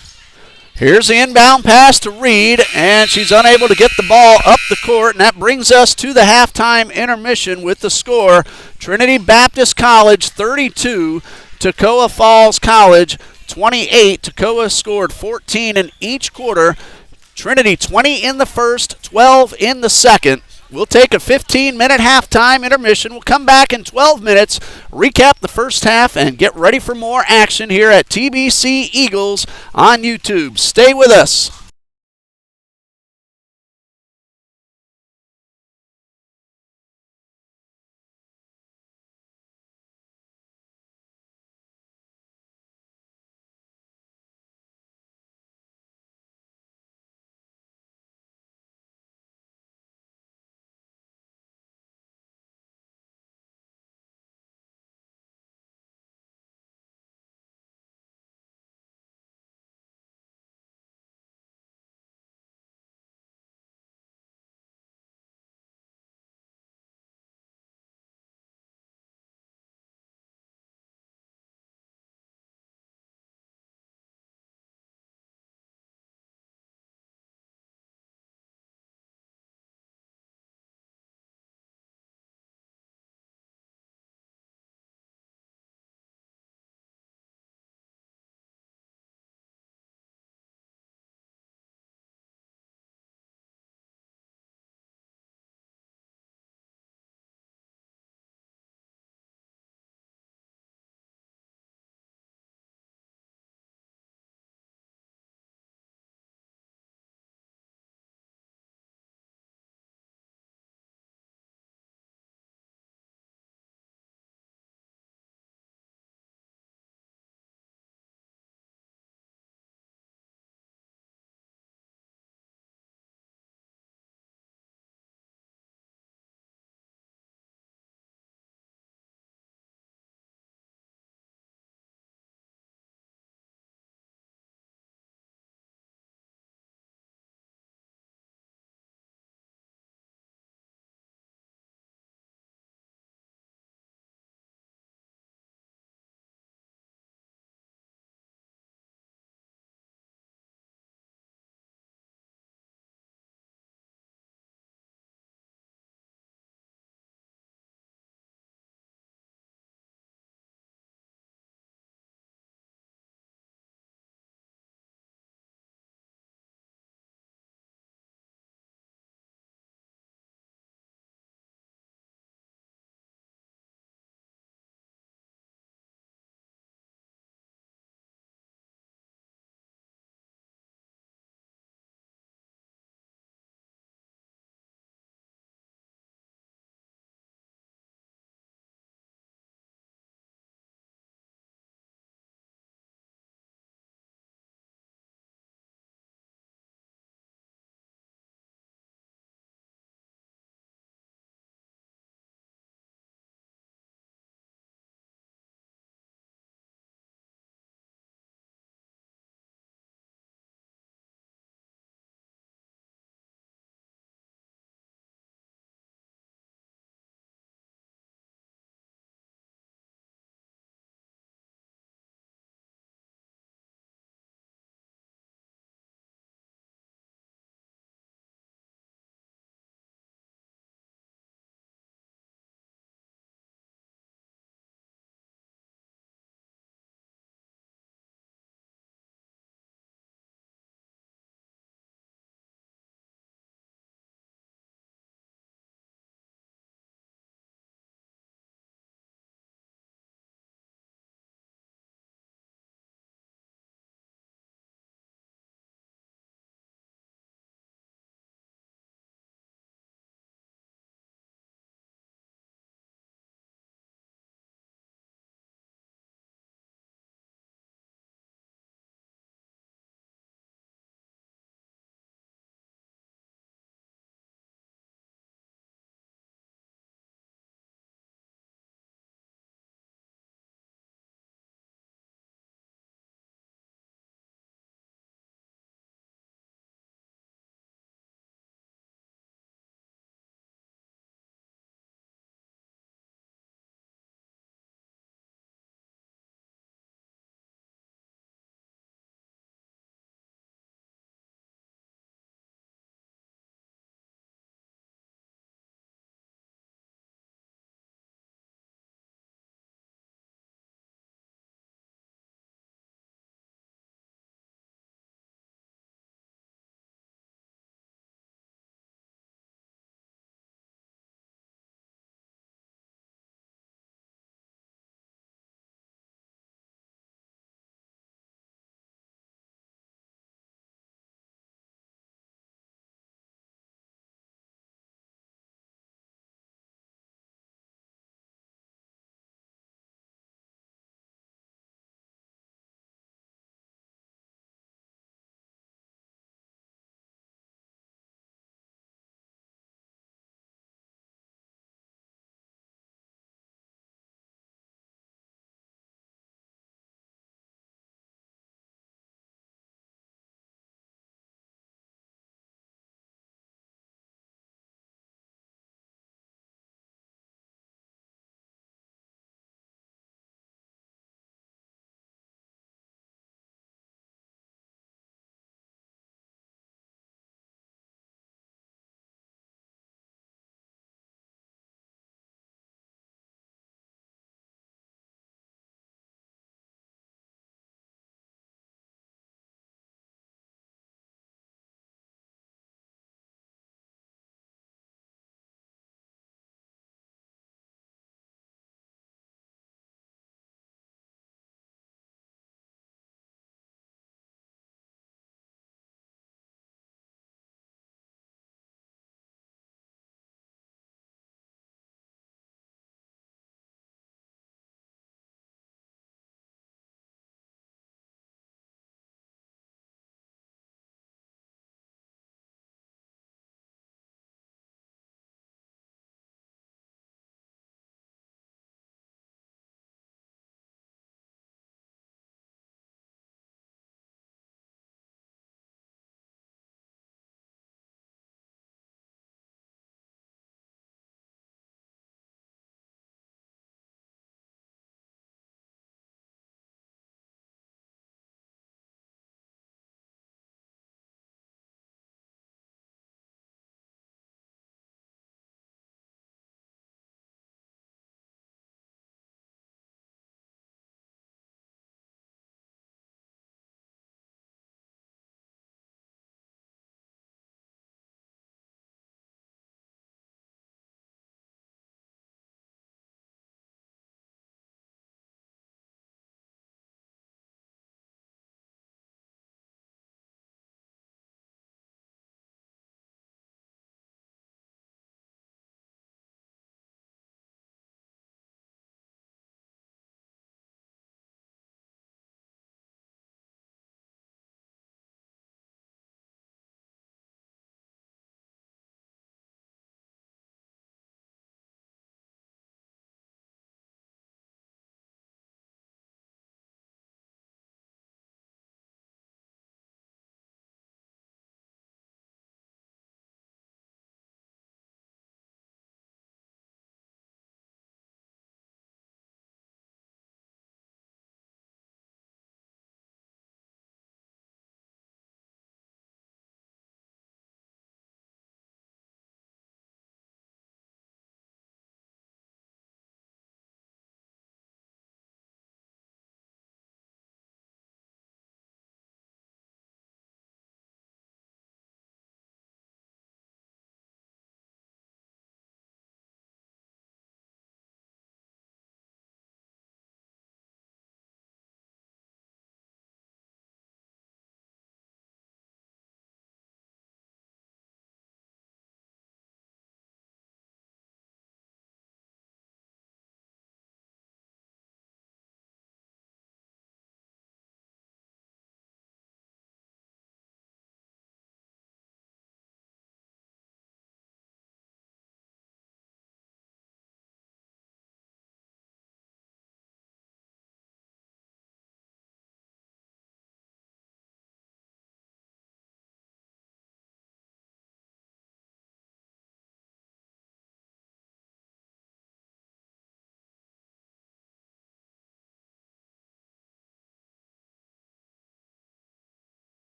Here's the inbound pass to Reed, and she's unable to get the ball up the court, and that brings us to the halftime intermission with the score. Trinity Baptist College 32, Toccoa Falls College 28. Toccoa scored 14 in each quarter. Trinity 20 in the first, 12 in the second. We'll take a 15-minute halftime intermission. We'll come back in 12 minutes, recap the first half, and get ready for more action here at TBC Eagles on YouTube. Stay with us.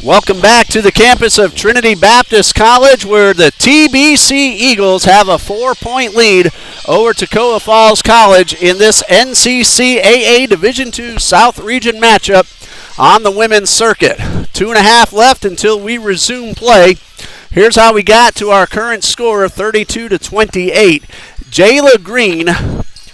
Welcome back to the campus of Trinity Baptist College, where the TBC Eagles have a 4-point lead over Toccoa Falls College in this NCCAA Division II South Region matchup on the women's circuit. 2.5 left until we resume play. Here's how we got to our current score of 32-28. Jayla Green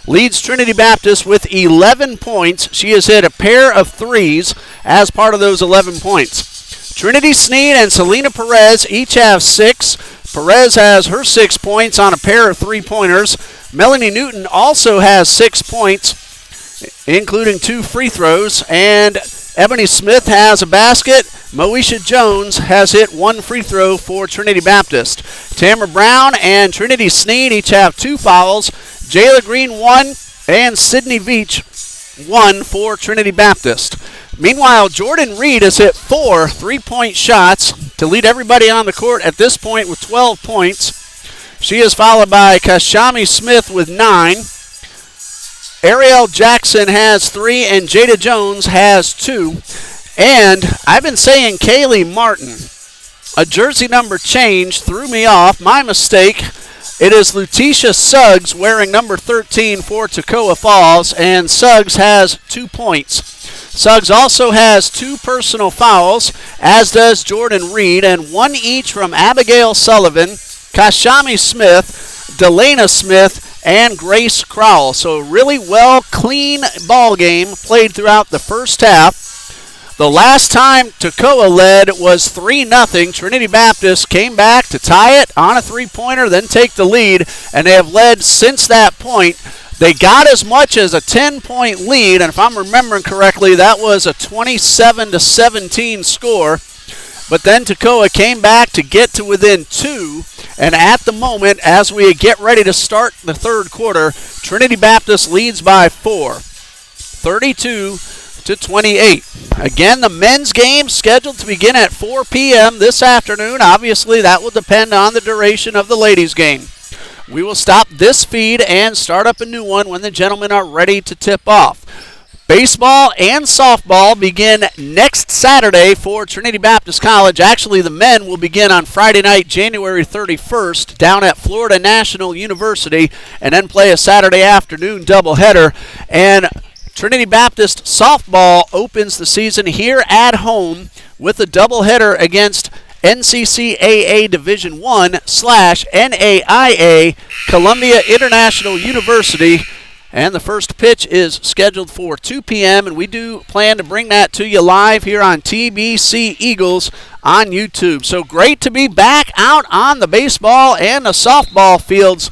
leads Trinity Baptist with 11 points. She has hit a pair of threes as part of those 11 points. Trinity Sneed and Selena Perez each have 6. Perez has her 6 points on a pair of three-pointers. Melanie Newton also has 6 points, including 2 free throws. And Ebony Smith has a basket. Moesha Jones has hit 1 free throw for Trinity Baptist. Tamara Brown and Trinity Sneed each have 2 fouls. Jayla Green 1 and Sydney Veach 1 for Trinity Baptist. Meanwhile, Jordan Reed has hit 4 3-point shots to lead everybody on the court at this point with 12 points. She is followed by Kashami Smith with 9. Ariel Jackson has 3 and Jada Jones has 2. And I've been saying Kaylee Martin. A jersey number change threw me off. My mistake. It is Lutetia Suggs wearing number 13 for Toccoa Falls, and Suggs has 2 points. Suggs also has 2 personal fouls, as does Jordan Reed, and 1 each from Abigail Sullivan, Kashami Smith, Delana Smith, and Grace Crowell. So a really clean ball game played throughout the first half. The last time Toccoa led was 3-0. Trinity Baptist came back to tie it on a 3-pointer, then take the lead, and they have led since that point. They got as much as a 10-point lead, and if I'm remembering correctly, that was a 27-17 score. But then Toccoa came back to get to within 2, and at the moment, as we get ready to start the third quarter, Trinity Baptist leads by 4, 32-28. Again, the men's game scheduled to begin at 4 p.m. this afternoon. Obviously, that will depend on the duration of the ladies' game. We will stop this feed and start up a new one when the gentlemen are ready to tip off. Baseball and softball begin next Saturday for Trinity Baptist College. Actually, the men will begin on Friday night, January 31st, down at Florida National University, and then play a Saturday afternoon doubleheader. And Trinity Baptist softball opens the season here at home with a doubleheader against NCCAA Division I/NAIA Columbia International University. And the first pitch is scheduled for 2 p.m., and we do plan to bring that to you live here on TBC Eagles on YouTube. So great to be back out on the baseball and the softball fields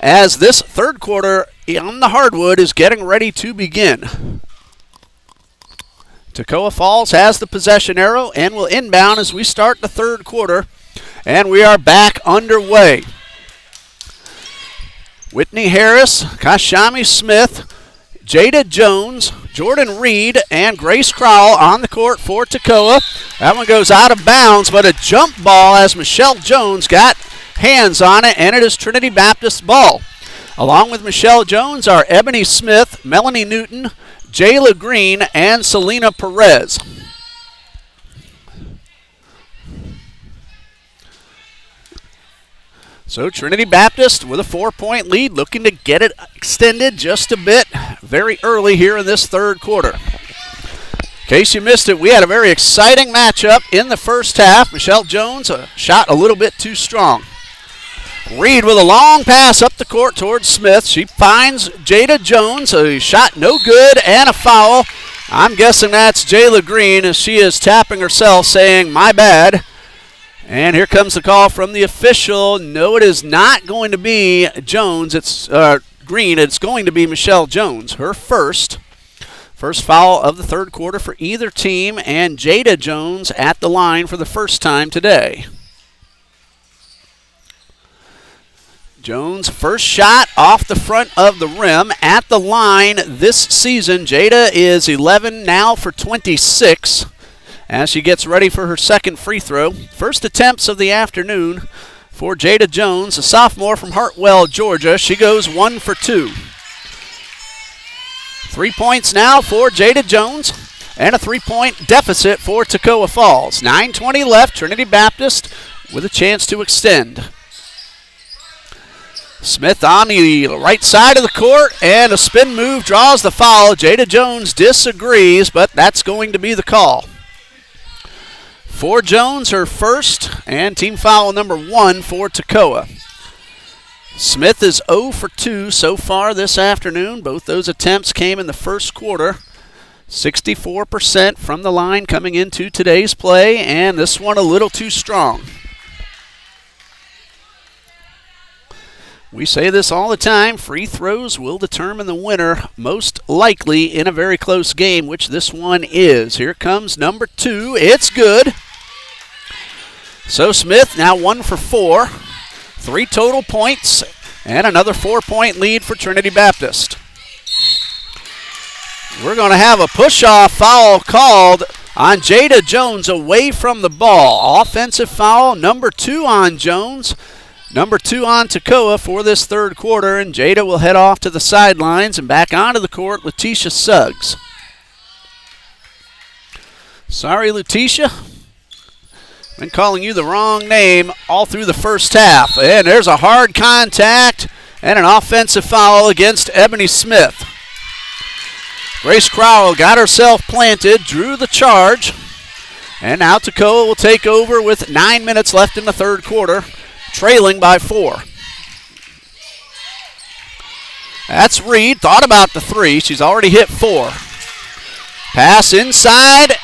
as this third quarter on the hardwood is getting ready to begin. Toccoa Falls has the possession arrow and will inbound as we start the third quarter, and we are back underway. Whitney Harris, Kashami Smith, Jada Jones, Jordan Reed, and Grace Crowell on the court for Toccoa. That one goes out of bounds, but a jump ball as Michelle Jones got hands on it, and it is Trinity Baptist ball. Along with Michelle Jones are Ebony Smith, Melanie Newton, Jayla Green, and Selena Perez. So Trinity Baptist with a 4-point lead, looking to get it extended just a bit very early here in this third quarter. In case you missed it, we had a very exciting matchup in the first half. Michelle Jones shot a little bit too strong. Reed with a long pass up the court towards Smith. She finds Jada Jones. A shot no good and a foul. I'm guessing that's Jayla Green as she is tapping herself saying, "My bad." And here comes the call from the official. No, it is not going to be Jones. It's Green. It's going to be Michelle Jones. Her first foul of the third quarter for either team, and Jada Jones at the line for the first time today. Jones' first shot off the front of the rim at the line this season. Jada is 11 now for 26 as she gets ready for her second free throw. First attempts of the afternoon for Jada Jones, a sophomore from Hartwell, Georgia. She goes 1 for 2. 3 points now for Jada Jones. and a 3-point deficit for Toccoa Falls. 9:20 left. Trinity Baptist with a chance to extend. Smith on the right side of the court, and a spin move draws the foul. Jada Jones disagrees, but that's going to be the call. For Jones, her first, and team foul number 1 for Toccoa. Smith is 0 for 2 so far this afternoon. Both those attempts came in the first quarter. 64% from the line coming into today's play, and this one a little too strong. We say this all the time, free throws will determine the winner, most likely in a very close game, which this one is. Here comes number 2. It's good. So Smith now 1 for 4. 3 total points, and another 4-point lead for Trinity Baptist. We're going to have a push-off foul called on Jada Jones away from the ball. Offensive foul, number 2 on Jones. Number 2 on Toccoa for this third quarter, and Jada will head off to the sidelines and back onto the court, Letitia Suggs. Sorry, Letitia. Been calling you the wrong name all through the first half. And there's a hard contact and an offensive foul against Ebony Smith. Grace Crowell got herself planted, drew the charge, and now Toccoa will take over with 9 minutes left in the third quarter, trailing by 4. That's Reed. Thought about the 3. She's already hit 4. Pass inside,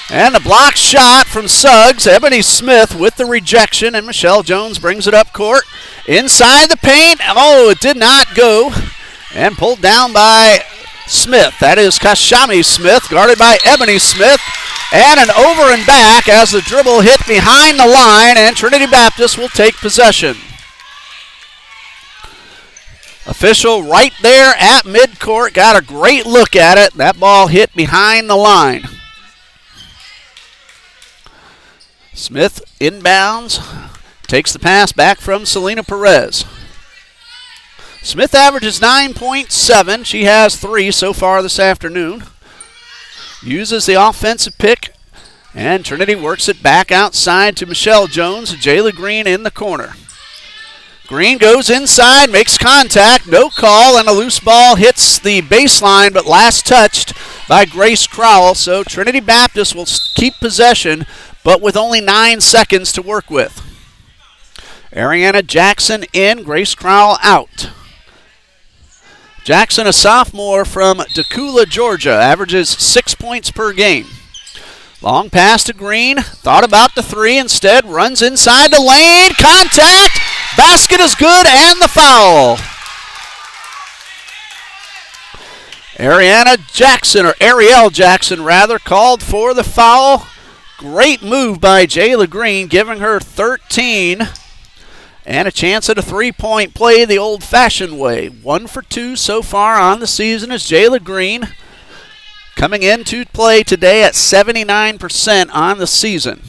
and a block shot from Suggs. Ebony Smith with the rejection, and Michelle Jones brings it up court. Inside the paint. Oh, it did not go. And pulled down by Smith. That is Kashami Smith, guarded by Ebony Smith. And an over and back as the dribble hit behind the line, and Trinity Baptist will take possession. Official right there at midcourt got a great look at it. That ball hit behind the line. Smith inbounds, takes the pass back from Selena Perez. Smith averages 9.7. She has 3 so far this afternoon. Uses the offensive pick, and Trinity works it back outside to Michelle Jones. Jayla Green in the corner. Green goes inside, makes contact, no call, and a loose ball hits the baseline, but last touched by Grace Crowell. So Trinity Baptist will keep possession, but with only 9 seconds to work with. Ariana Jackson in, Grace Crowell out. Jackson, a sophomore from Toccoa, Georgia, averages 6 points per game. Long pass to Green, thought about the 3, instead runs inside the lane, contact, basket is good, and the foul. Ariel Jackson called for the foul. Great move by Jayla Green, giving her 13. And a chance at a 3-point play the old-fashioned way. 1 for 2 so far on the season is Jayla Green, coming into play today at 79% on the season.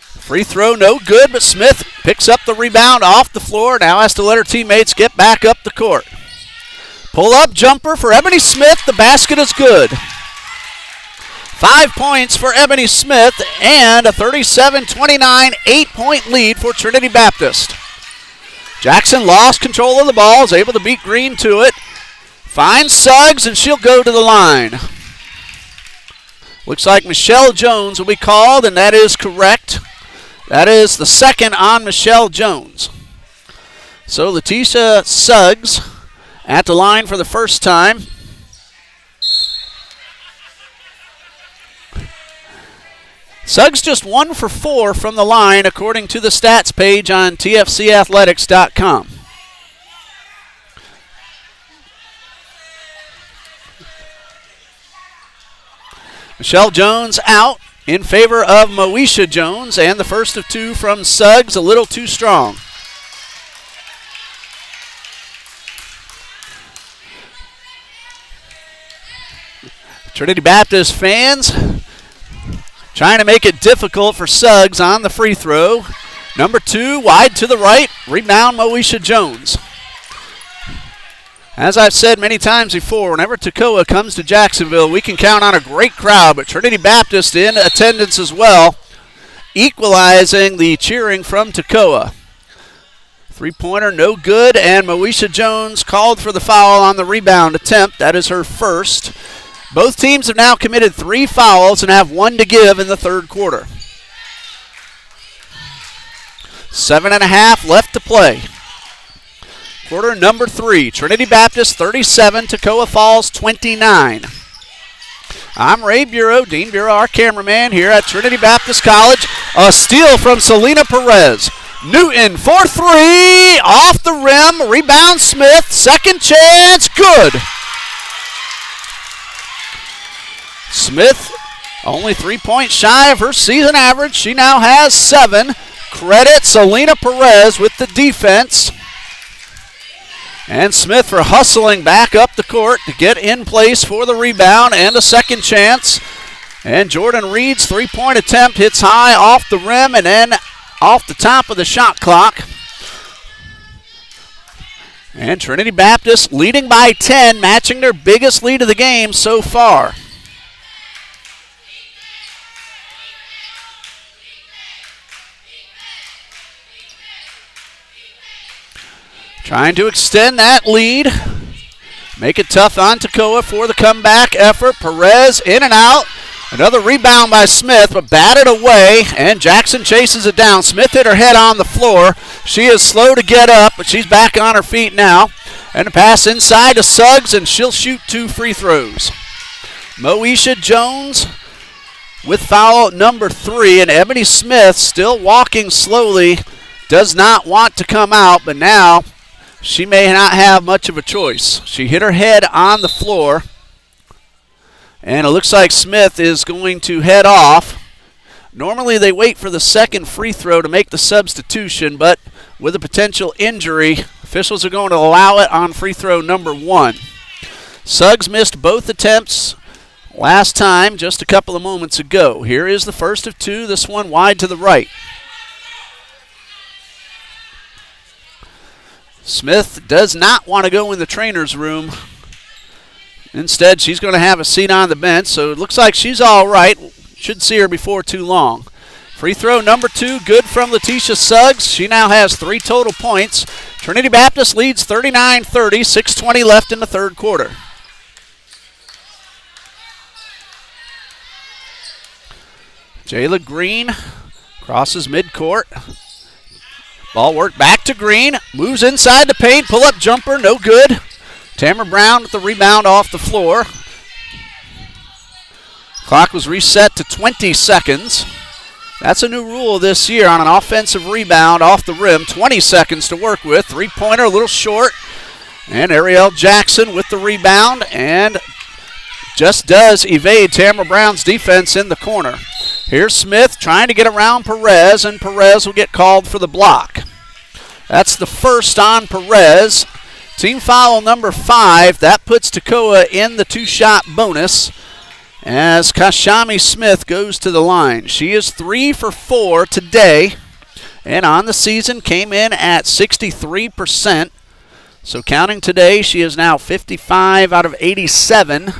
Free throw, no good, but Smith picks up the rebound off the floor. Now has to let her teammates get back up the court. Pull-up jumper for Ebony Smith. The basket is good. 5 points for Ebony Smith, and a 37-29 8-point lead for Trinity Baptist. Jackson lost control of the ball, is able to beat Green to it. Finds Suggs, and she'll go to the line. Looks like Michelle Jones will be called, and that is correct. That is the second on Michelle Jones. So Letitia Suggs at the line for the first time. Suggs just 1 for 4 from the line, according to the stats page on tfcathletics.com. Michelle Jones out in favor of Moesha Jones, and the first of 2 from Suggs, a little too strong. Trinity Baptist fans trying to make it difficult for Suggs on the free throw. Number 2, wide to the right. Rebound, Moesha Jones. As I've said many times before, whenever Toccoa comes to Jacksonville, we can count on a great crowd, but Trinity Baptist in attendance as well, equalizing the cheering from Toccoa. Three-pointer, no good, and Moesha Jones called for the foul on the rebound attempt. That is her first. Both teams have now committed 3 fouls and have 1 to give in the third quarter. 7.5 left to play. Quarter number 3, Trinity Baptist 37, Toccoa Falls 29. I'm Ray Bureau, Dean Bureau, our cameraman here at Trinity Baptist College. A steal from Selena Perez. Newton for 3, off the rim, rebound Smith, second chance, good. Smith only 3 points shy of her season average. She now has 7. Credit Selena Perez with the defense. And Smith for hustling back up the court to get in place for the rebound and a second chance. And Jordan Reed's three-point attempt hits high off the rim and then off the top of the shot clock. And Trinity Baptist leading by 10, matching their biggest lead of the game so far. Trying to extend that lead. Make it tough on Toccoa for the comeback effort. Perez in and out. Another rebound by Smith, but batted away, and Jackson chases it down. Smith hit her head on the floor. She is slow to get up, but she's back on her feet now. And a pass inside to Suggs, and she'll shoot 2 free throws. Moesha Jones with foul number 3, and Ebony Smith still walking slowly. Does not want to come out, but now she may not have much of a choice. She hit her head on the floor, and it looks like Smith is going to head off. Normally they wait for the second free throw to make the substitution, but with a potential injury, officials are going to allow it on free throw number 1. Suggs missed both attempts last time just a couple of moments ago. Here is the first of 2, this one wide to the right. Smith does not want to go in the trainer's room. Instead, she's going to have a seat on the bench, so it looks like she's all right. Should see her before too long. Free throw number 2, good from Letitia Suggs. She now has 3 total points. Trinity Baptist leads 39-30, 6:20 left in the third quarter. Jayla Green crosses midcourt. Ball work back to Green. Moves inside the paint. Pull-up jumper, no good. Tamara Brown with the rebound off the floor. Clock was reset to 20 seconds. That's a new rule this year on an offensive rebound off the rim. 20 seconds to work with. Three-pointer a little short. And Ariel Jackson with the rebound and just does evade Tamara Brown's defense in the corner. Here's Smith trying to get around Perez, and Perez will get called for the block. That's the first on Perez. Team foul number 5. That puts Toccoa in the 2-shot bonus as Kashami Smith goes to the line. She is 3 for 4 today, and on the season came in at 63%. So counting today, she is now 55 out of 87,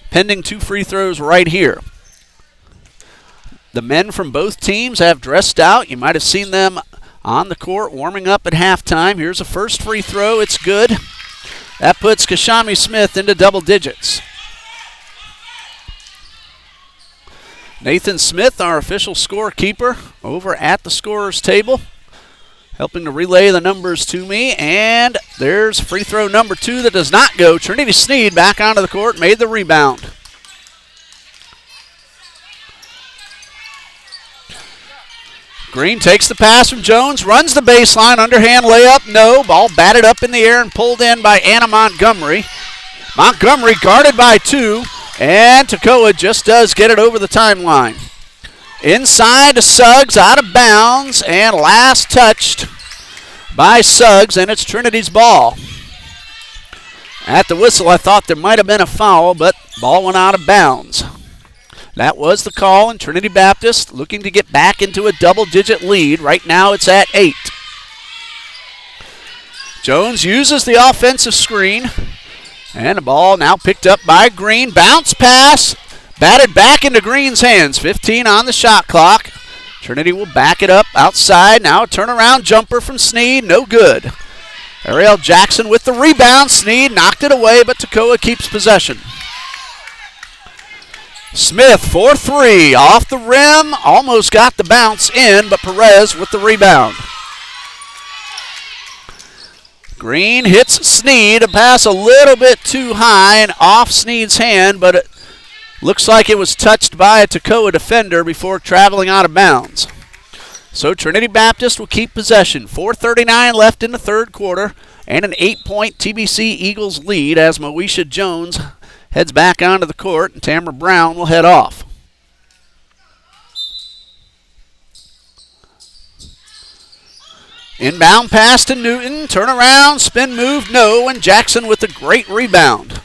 pending 2 free throws right here. The men from both teams have dressed out. You might have seen them on the court warming up at halftime. Here's a first free throw. It's good. That puts Kashami Smith into double digits. Nathan Smith, our official scorekeeper, over at the scorer's table, helping to relay the numbers to me. And there's free throw number 2 that does not go. Trinity Sneed back onto the court, made the rebound. Green takes the pass from Jones, runs the baseline, underhand layup, no. Ball batted up in the air and pulled in by Anna Montgomery. Montgomery guarded by 2, and Toccoa just does get it over the timeline. Inside to Suggs, out of bounds, and last touched by Suggs, and it's Trinity's ball. At the whistle, I thought there might have been a foul, but ball went out of bounds. That was the call, and Trinity Baptist looking to get back into a double-digit lead. Right now it's at 8. Jones uses the offensive screen. And the ball now picked up by Green. Bounce pass. Batted back into Green's hands. 15 on the shot clock. Trinity will back it up outside. Now a turnaround jumper from Sneed. No good. Ariel Jackson with the rebound. Sneed knocked it away, but Toccoa keeps possession. Smith for three. Off the rim. Almost got the bounce in, but Perez with the rebound. Green hits Sneed. A pass a little bit too high and off Sneed's hand, but it looks like it was touched by a Toccoa defender before traveling out of bounds. So Trinity Baptist will keep possession. 4:39 left in the third quarter and an 8-point TBC Eagles lead as Moesha Jones heads back onto the court and Tamara Brown will head off. Inbound pass to Newton. Turn around, spin move, no, and Jackson with a great rebound.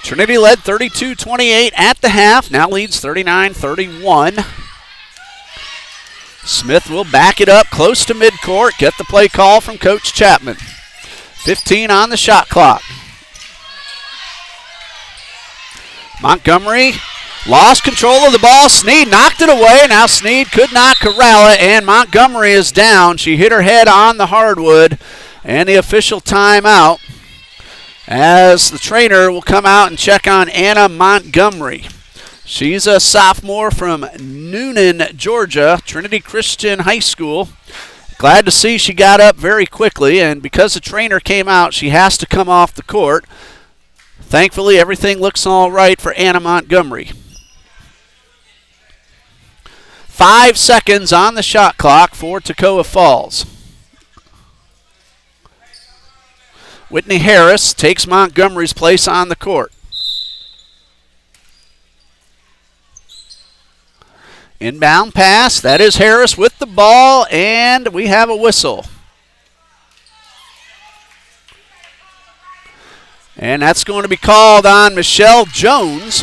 Trinity led 32-28 at the half, now leads 39-31. Smith will back it up close to midcourt, get the play call from Coach Chapman. 15 on the shot clock. Montgomery lost control of the ball. Sneed knocked it away. Now Sneed could not corral it, and Montgomery is down. She hit her head on the hardwood, and the official timeout as the trainer will come out and check on Anna Montgomery. She's a sophomore from Noonan, Georgia, Trinity Christian High School. Glad to see she got up very quickly, and because the trainer came out, she has to come off the court. Thankfully, everything looks all right for Anna Montgomery. 5 seconds on the shot clock for Toccoa Falls. Whitney Harris takes Montgomery's place on the court. Inbound pass, that is Harris with the ball, and we have a whistle. And that's going to be called on Michelle Jones.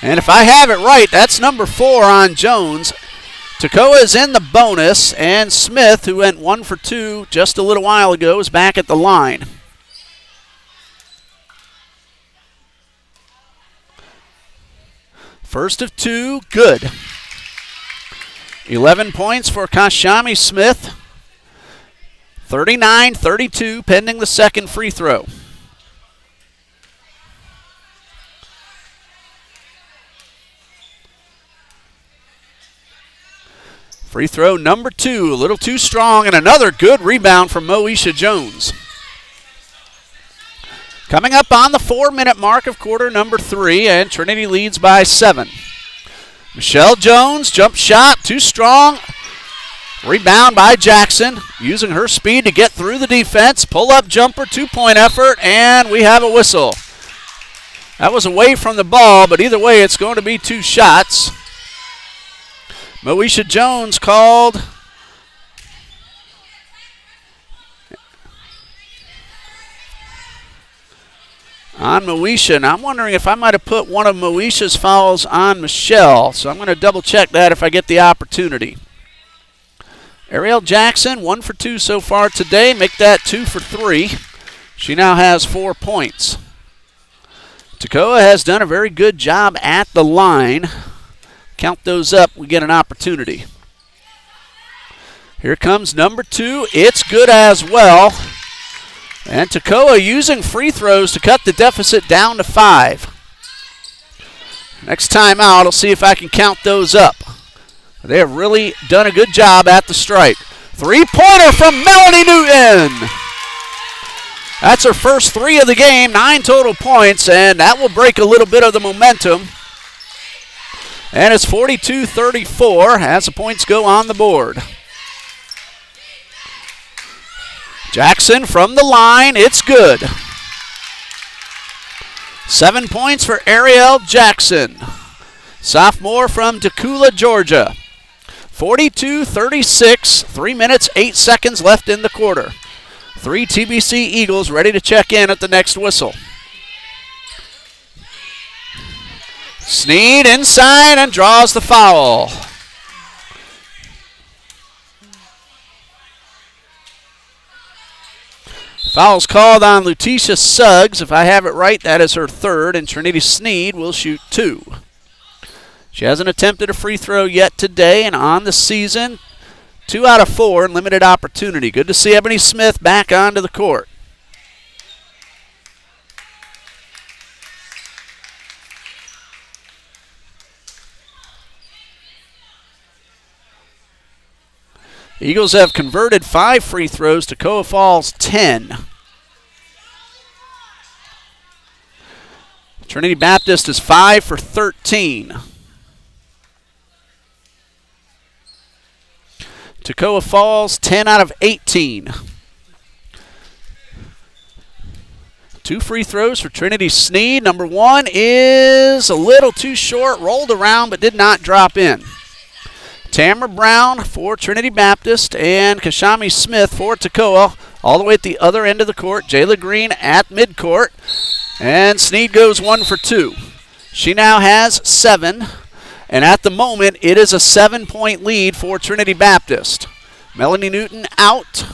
And if I have it right, that's number 4 on Jones. Toccoa is in the bonus, and Smith, who went 1 for 2 just a little while ago, is back at the line. First of 2, good. 11 points for Kashami Smith. 39-32 pending the second free throw. Free throw number 2, a little too strong, and another good rebound from Moesha Jones. Coming up on the 4-minute mark of quarter number 3, and Trinity leads by 7. Michelle Jones, jump shot, too strong. Rebound by Jackson, using her speed to get through the defense. Pull-up jumper, 2-point effort, and we have a whistle. That was away from the ball, but either way, it's going to be 2 shots. Moesha Jones called on Moesha. And I'm wondering if I might have put one of Moesha's fouls on Michelle. So I'm going to double check that if I get the opportunity. Ariel Jackson, 1 for 2 so far today. Make that 2 for 3. She now has 4 points. Toccoa has done a very good job at the line. Count those up, we get an opportunity. Here comes number 2. It's good as well. And Toccoa using free throws to cut the deficit down to 5. Next time out, I'll see if I can count those up. They have really done a good job at the stripe. 3-pointer from Melanie Newton. That's her first 3 of the game, 9 total points, and that will break a little bit of the momentum. And it's 42-34 as the points go on the board. Jackson from the line, it's good. 7 points for Ariel Jackson, sophomore from Toccoa, Georgia. 42-36, 3 minutes, 8 seconds left in the quarter. 3 TBC Eagles ready to check in at the next whistle. Sneed inside and draws the foul. Foul's called on Lutetia Suggs. If I have it right, that is her third, and Trinity Sneed will shoot 2. She hasn't attempted a free throw yet today, and on the season, 2 out of 4 in limited opportunity. Good to see Ebony Smith back onto the court. Eagles have converted 5 free throws. Toccoa Falls 10. Trinity Baptist is 5 for 13. Toccoa Falls 10 out of 18. 2 free throws for Trinity Sneed. Number 1 is a little too short, rolled around but did not drop in. Tamara Brown for Trinity Baptist and Kashami Smith for Toccoa. All the way at the other end of the court. Jayla Green at midcourt. And Sneed goes 1 for 2. She now has 7. And at the moment, it is a 7-point lead for Trinity Baptist. Melanie Newton out.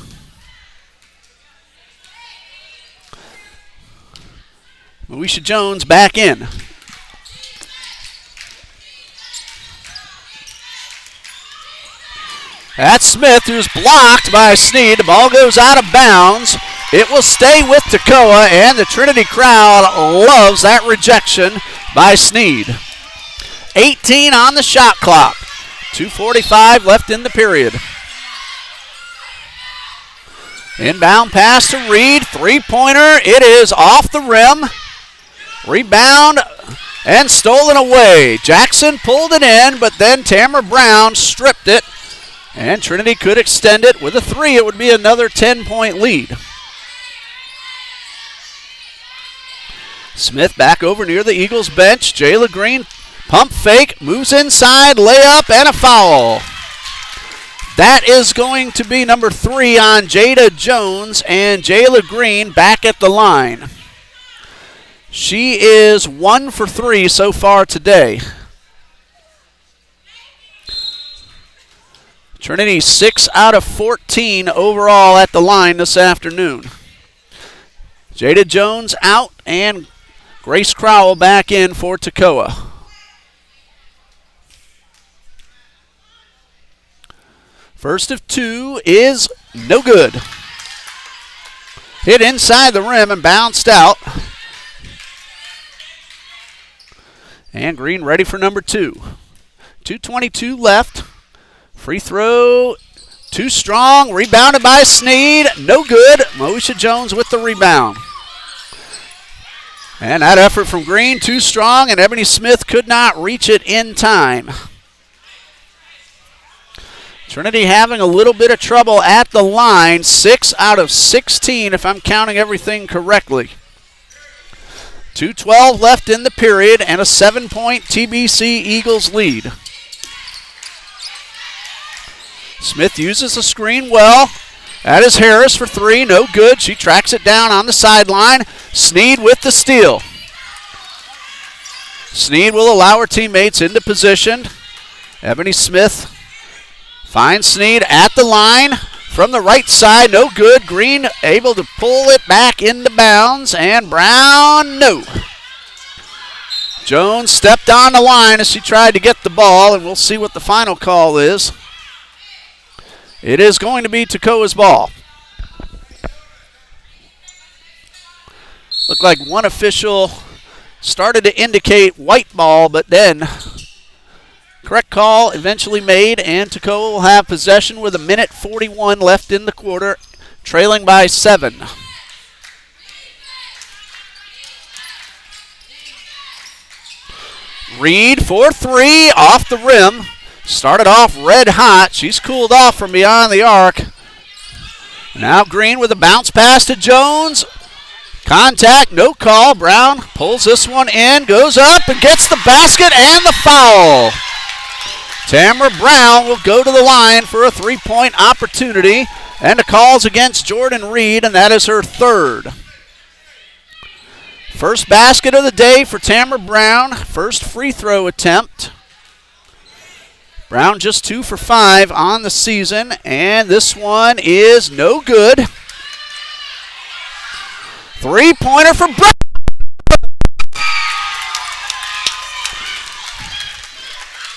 Moesha Jones back in. That's Smith, who's blocked by Sneed. The ball goes out of bounds. It will stay with Toccoa, and the Trinity crowd loves that rejection by Sneed. 18 on the shot clock. 2:45 left in the period. Inbound pass to Reed. Three-pointer. It is off the rim. Rebound and stolen away. Jackson pulled it in, but then Tamara Brown stripped it. And Trinity could extend it. With a 3, it would be another 10-point lead. Smith back over near the Eagles bench. Jayla Green, pump fake, moves inside, layup, and a foul. That is going to be number 3 on Jada Jones, and Jayla Green back at the line. She is 1 for 3 so far today. Trinity 6 out of 14 overall at the line this afternoon. Jada Jones out and Grace Crowell back in for Toccoa. First of 2 is no good. Hit inside the rim and bounced out. And Green ready for number 2. 2:22 left. Free throw, too strong, rebounded by Sneed, no good. Moesha Jones with the rebound. And that effort from Green, too strong, and Ebony Smith could not reach it in time. Trinity having a little bit of trouble at the line, 6 out of 16 if I'm counting everything correctly. 2:12 left in the period and a 7-point TBC Eagles lead. Smith uses the screen well. That is Harris for 3. No good. She tracks it down on the sideline. Sneed with the steal. Sneed will allow her teammates into position. Ebony Smith finds Sneed at the line from the right side. No good. Green able to pull it back into bounds. And Brown, no. Jones stepped on the line as she tried to get the ball, and we'll see what the final call is. It is going to be Toccoa's ball. Looked like one official started to indicate white ball, but then correct call eventually made, and Toccoa will have possession with 1:41 left in the quarter, trailing by 7. Reed for 3, off the rim. Started off red hot. She's cooled off from beyond the arc. Now Green with a bounce pass to Jones. Contact, no call. Brown pulls this one in, goes up and gets the basket and the foul. Tamara Brown will go to the line for a 3-point opportunity, and the call's against Jordan Reed, and that is her 3rd. First basket of the day for Tamara Brown. First free throw attempt. Brown just 2 for 5 on the season, and this one is no good. Three-pointer for Brown.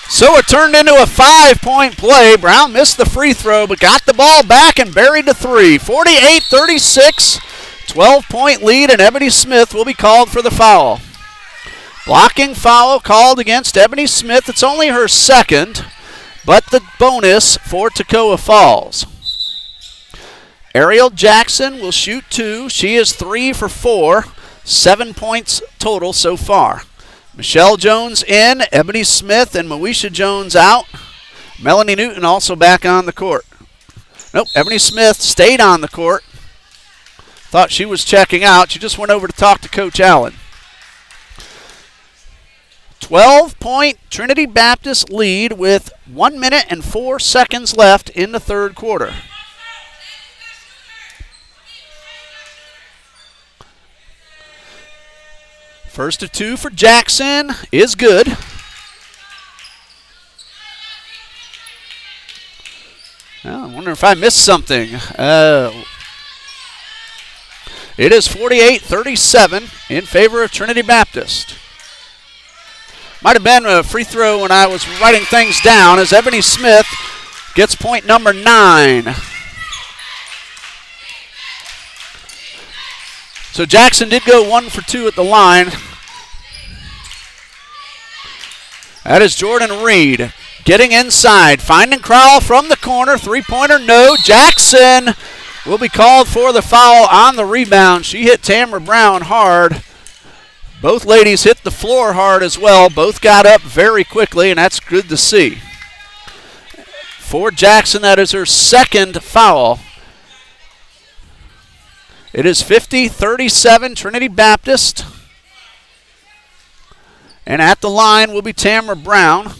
So it turned into a 5-point play. Brown missed the free throw, but got the ball back and buried the three. 48-36, 12-point lead, and Ebony Smith will be called for the foul. Blocking foul called against Ebony Smith. It's only her second, but the bonus for Toccoa falls. Ariel Jackson will shoot two. She is 3 for 4, 7 points total so far. Michelle Jones in, Ebony Smith and Moesha Jones out. Melanie Newton also back on the court. Nope, Ebony Smith stayed on the court. Thought she was checking out. She just went over to talk to Coach Allen. 12-point Trinity Baptist lead with 1 minute and 4 seconds left in the third quarter. First of two for Jackson is good. Well, I wonder if I missed something. It is 48-37 in favor of Trinity Baptist. Might have been a free throw when I was writing things down as Ebony Smith gets point number 9. So Jackson did go 1 for 2 at the line. That is Jordan Reed getting inside, finding Crowell from the corner. Three-pointer, no. Jackson will be called for the foul on the rebound. She hit Tamara Brown hard. Both ladies hit the floor hard as well. Both got up very quickly, and that's good to see. For Jackson, that is her second foul. It is 50-37 Trinity Baptist. And at the line will be Tamara Brown.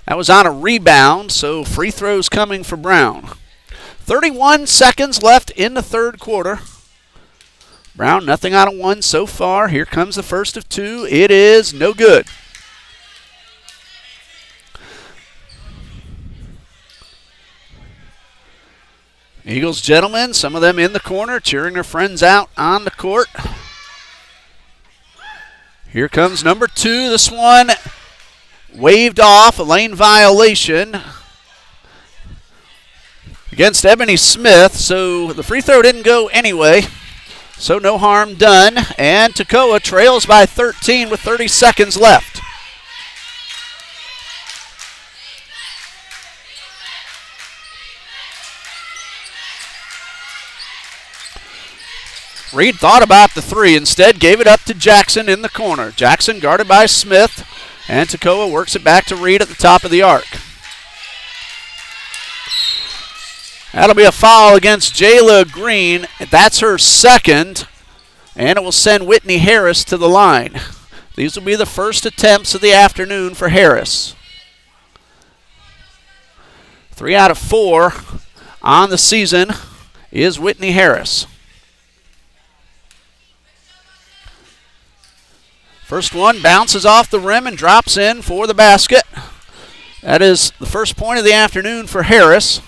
That was on a rebound, so free throws coming for Brown. 31 seconds left in the third quarter. Brown, nothing out of 1 so far. Here comes the first of 2. It is no good. Eagles gentlemen, some of them in the corner, cheering their friends out on the court. Here comes number 2. This one waved off, a lane violation against Ebony Smith, so the free throw didn't go anyway. So no harm done, and Toccoa trails by 13 with 30 seconds left. Reed thought about the 3, instead gave it up to Jackson in the corner. Jackson guarded by Smith, and Toccoa works it back to Reed at the top of the arc. That'll be a foul against Jayla Green. That's her second, and it will send Whitney Harris to the line. These will be the first attempts of the afternoon for Harris. 3 out of 4 on the season is Whitney Harris. First one bounces off the rim and drops in for the basket. That is the first point of the afternoon for Harris.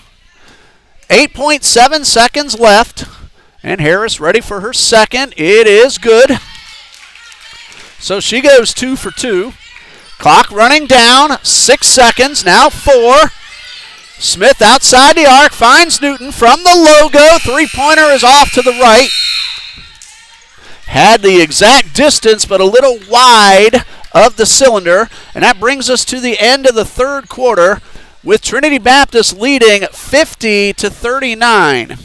8.7 seconds left, and Harris ready for her second. It is good. So she goes 2 for 2. Clock running down, 6 seconds, now 4. Smith outside the arc, finds Newton from the logo. Three-pointer is off to the right. Had the exact distance, but a little wide of the cylinder. And that brings us to the end of the third quarter with Trinity Baptist leading 50-39.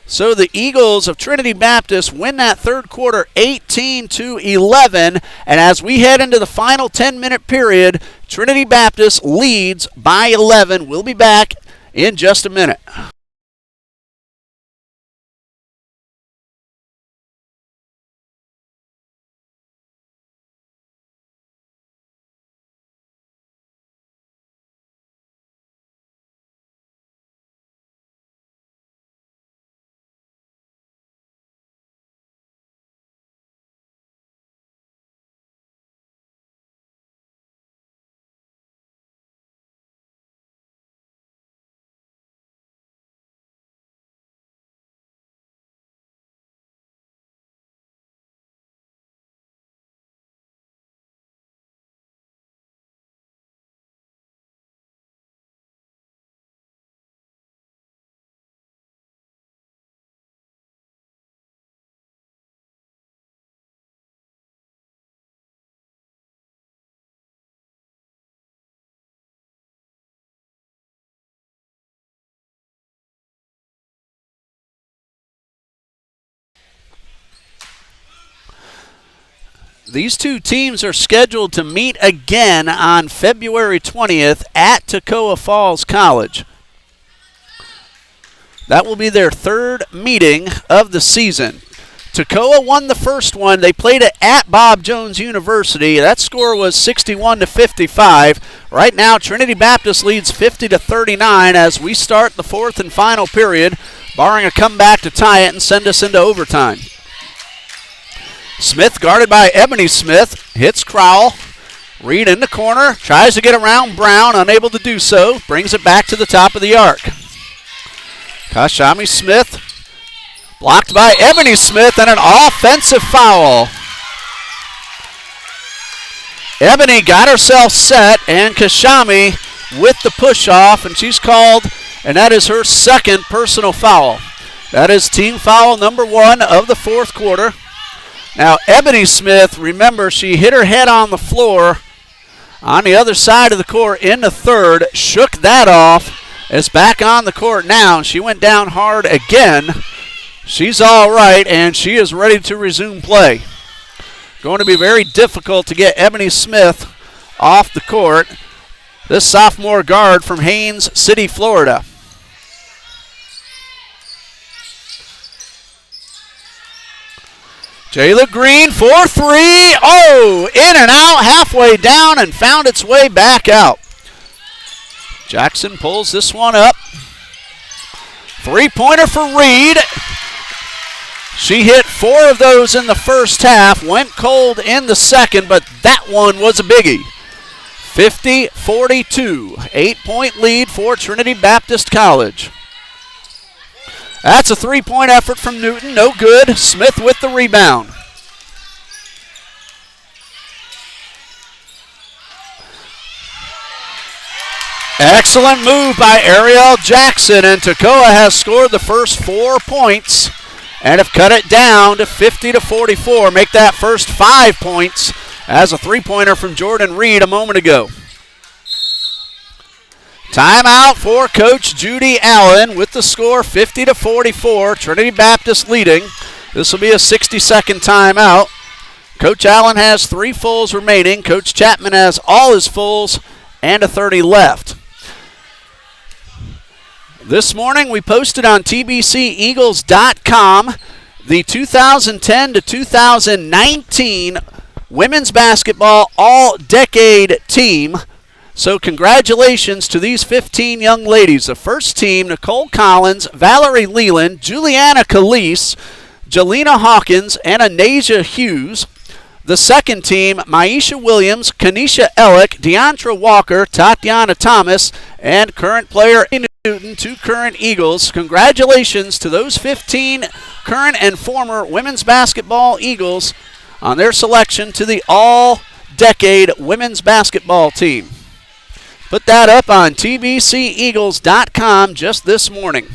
So the Eagles of Trinity Baptist win that third quarter 18-11. And as we head into the final 10-minute period, Trinity Baptist leads by 11. We'll be back in just a minute. these two teams are scheduled to meet again on February 20th at Toccoa Falls College. That will be their third meeting of the season. Toccoa won the first one. They played it at Bob Jones University. That score was 61-55. Right now, Trinity Baptist leads 50-39 as we start the fourth and final period, barring a comeback to tie it and send us into overtime. Smith guarded by Ebony Smith. Hits Crowell. Reed in the corner. Tries to get around Brown. Unable to do so. Brings it back to the top of the arc. Kashami Smith. Blocked by Ebony Smith and an offensive foul. Ebony got herself set and Kashami with the push off, and she's called, and that is her second personal foul. That is team foul number 1 of the fourth quarter. Now Ebony Smith, remember, she hit her head on the floor on the other side of the court in the third, shook that off, is back on the court now. She went down hard again. She's all right, and she is ready to resume play. Going to be very difficult to get Ebony Smith off the court. This sophomore guard from Haines City, Florida. Jayla Green for 3. Oh, in and out, halfway down, and found its way back out. Jackson pulls this one up. Three-pointer for Reed. She hit 4 of those in the first half, went cold in the second, but that one was a biggie. 50-42, 8-point lead for Trinity Baptist College. That's a three-point effort from Newton, no good. Smith with the rebound. Excellent move by Ariel Jackson, and Toccoa has scored the first 4 points and have cut it down to 50-44. Make that first 5 points as a three-pointer from Jordan Reed a moment ago. Timeout for Coach Judy Allen with the score 50-44. Trinity Baptist leading. This will be a 60-second timeout. Coach Allen has 3 fulls remaining. Coach Chapman has all his fulls and a 30 left. This morning we posted on TBCEagles.com the 2010 to 2019 women's basketball all-decade team. So congratulations to these 15 young ladies. The first team, Nicole Collins, Valerie Leland, Juliana Calise, Jelena Hawkins, and Anasia Hughes. The second team, Maisha Williams, Kanisha Ellick, Deontra Walker, Tatiana Thomas, and current player Newton, 2 current Eagles. Congratulations to those 15 current and former women's basketball Eagles on their selection to the all-decade women's basketball team. Put that up on TBCEagles.com just this morning.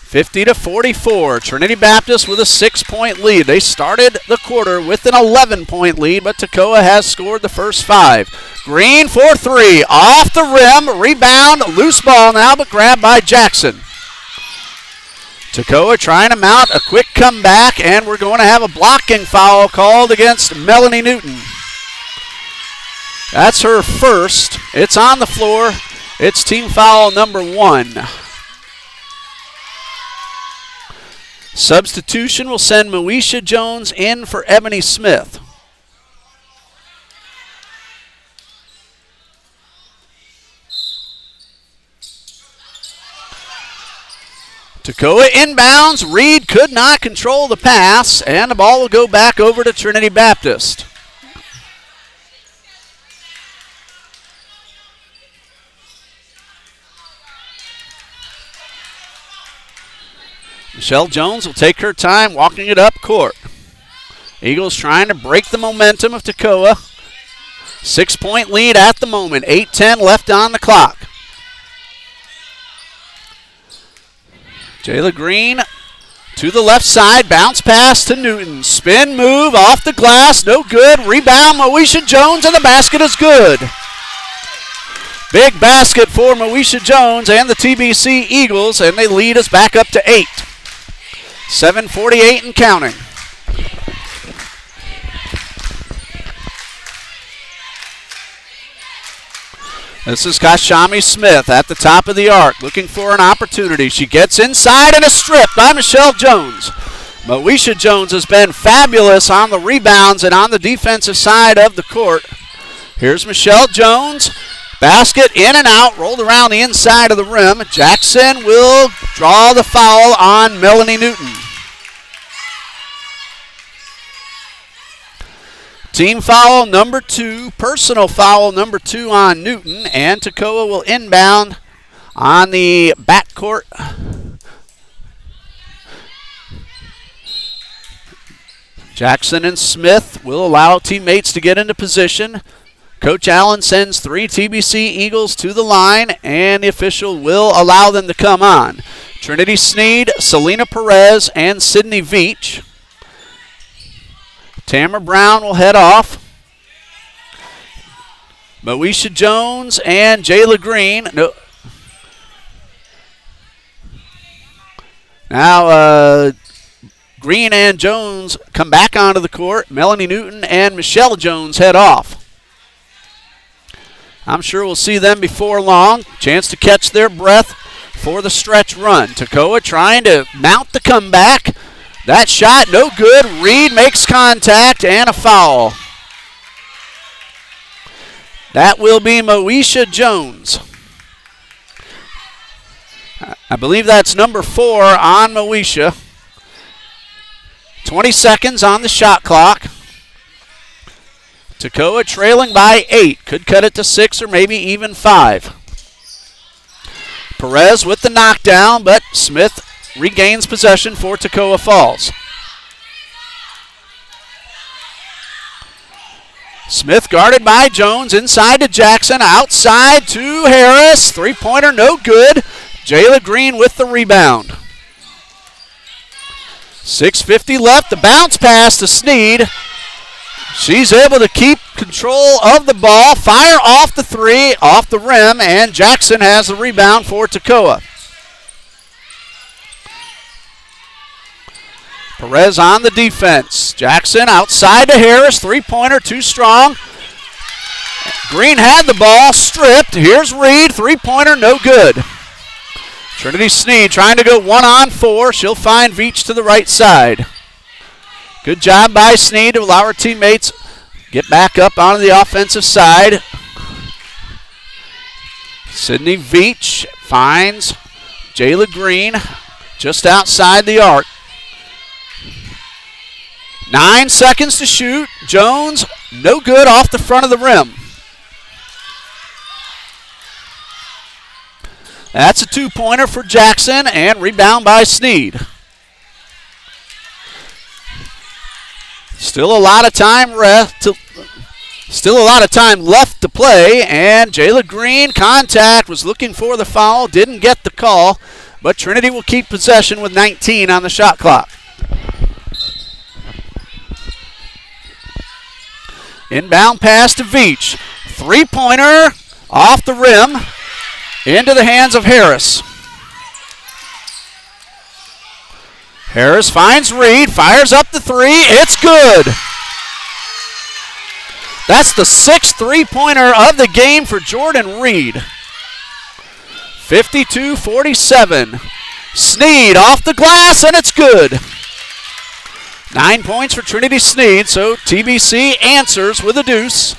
(50-44). Trinity Baptist with a 6-point lead. They started the quarter with an 11-point lead, but Toccoa has scored the first 5. Green for 3. Off the rim. Rebound. Loose ball now, but grabbed by Jackson. Toccoa trying to mount a quick comeback, and we're going to have a blocking foul called against Melanie Newton. That's her first. It's on the floor. It's team foul number 1. Substitution will send Moesha Jones in for Ebony Smith. Toccoa inbounds. Reed could not control the pass, and the ball will go back over to Trinity Baptist. Michelle Jones will take her time walking it up court. Eagles trying to break the momentum of Toccoa. 6-point lead at the moment. 8:10 left on the clock. Jayla Green to the left side. Bounce pass to Newton. Spin move off the glass. No good. Rebound Moesha Jones, and the basket is good. Big basket for Moesha Jones and the TBC Eagles, and they lead us back up to 8. 7:48 and counting. This is Kashami Smith at the top of the arc, looking for an opportunity. She gets inside and is stripped by Michelle Jones. Moesha Jones has been fabulous on the rebounds and on the defensive side of the court. Here's Michelle Jones. Basket in and out, rolled around the inside of the rim. Jackson will draw the foul on Melanie Newton. Team foul number 2, personal foul number 2 on Newton, and Toccoa will inbound on the backcourt. Jackson and Smith will allow teammates to get into position. Coach Allen sends 3 TBC Eagles to the line, and the official will allow them to come on. Trinity Sneed, Selena Perez, and Sydney Veach. Tamara Brown will head off. Moesha Jones and Jayla Green. No. Now, Green and Jones come back onto the court. Melanie Newton and Michelle Jones head off. I'm sure we'll see them before long. Chance to catch their breath for the stretch run. Toccoa trying to mount the comeback. That shot no good. Reed makes contact and a foul. That will be Moesha Jones. I believe that's number 4 on Moesha. 20 seconds on the shot clock. Toccoa trailing by 8. Could cut it to 6 or maybe even 5. Perez with the knockdown, but Smith regains possession for Toccoa Falls. Smith guarded by Jones, inside to Jackson, outside to Harris. Three-pointer no good. Jayla Green with the rebound. 6:50 left. The bounce pass to Sneed. She's able to keep control of the ball, fire off the 3, off the rim, and Jackson has the rebound for Toccoa. Perez on the defense. Jackson outside to Harris. Three-pointer too strong. Green had the ball, stripped. Here's Reed. Three-pointer no good. Trinity Sneed trying to go 1-on-4. She'll find Veach to the right side. Good job by Sneed to allow her teammates get back up onto the offensive side. Sydney Veach finds Jayla Green just outside the arc. 9 seconds to shoot. Jones, no good off the front of the rim. That's a 2-pointer for Jackson, and rebound by Sneed. Still a lot of time left to play, and Jayla Green, contact, was looking for the foul, didn't get the call, but Trinity will keep possession with 19 on the shot clock. Inbound pass to Veach. Three-pointer off the rim into the hands of Harris. Harris finds Reed, fires up the 3. It's good. That's the 6th three-pointer of the game for Jordan Reed. 52-47. Sneed off the glass, and it's good. 9 points for Trinity Sneed, so TBC answers with a deuce.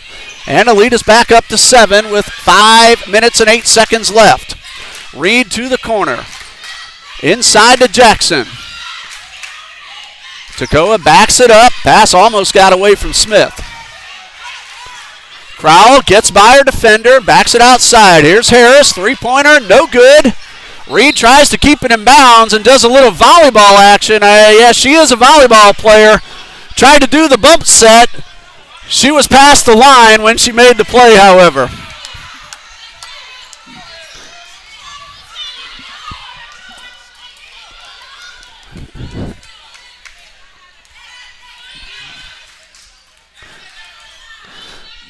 And the lead is back up to 7 with 5 minutes and 8 seconds left. Reed to the corner. Inside to Jackson. Toccoa backs it up. Pass almost got away from Smith. Crowell gets by her defender, backs it outside. Here's Harris, three-pointer, no good. Reed tries to keep it in bounds and does a little volleyball action. Yeah, she is a volleyball player. Tried to do the bump set. She was past the line when she made the play, however.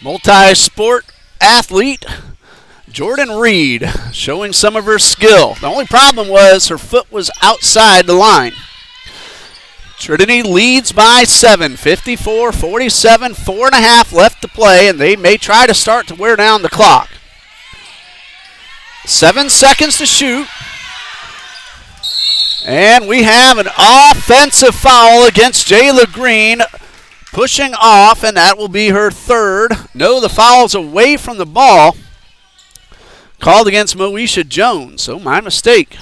Multi-sport athlete Jordan Reed showing some of her skill. The only problem was her foot was outside the line. Trinity leads by 7, 54-47, 4.5 left to play, and they may try to start to wear down the clock. 7 seconds to shoot. And we have an offensive foul against Jayla Green, pushing off, and that will be her third. No, the foul's away from the ball. Called against Moesha Jones, so my mistake.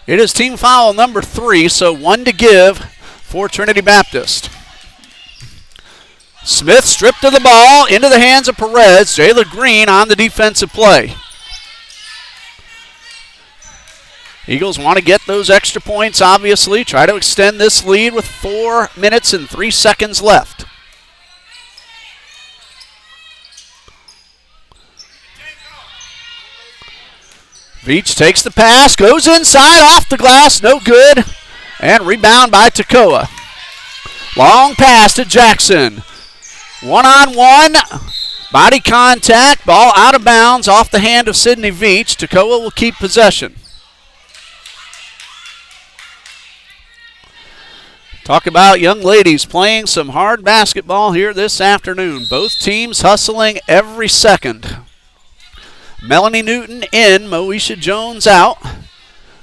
It is team foul number 3, so 1 to give for Trinity Baptist. Smith stripped of the ball into the hands of Perez. Jayla Green on the defensive play. Eagles want to get those extra points, obviously. Try to extend this lead with 4 minutes and 3 seconds left. Veach takes the pass, goes inside, off the glass, no good. And rebound by Toccoa. Long pass to Jackson. 1-on-1, body contact, ball out of bounds off the hand of Sydney Veach. Toccoa will keep possession. Talk about young ladies playing some hard basketball here this afternoon. Both teams hustling every second. Melanie Newton in, Moesha Jones out.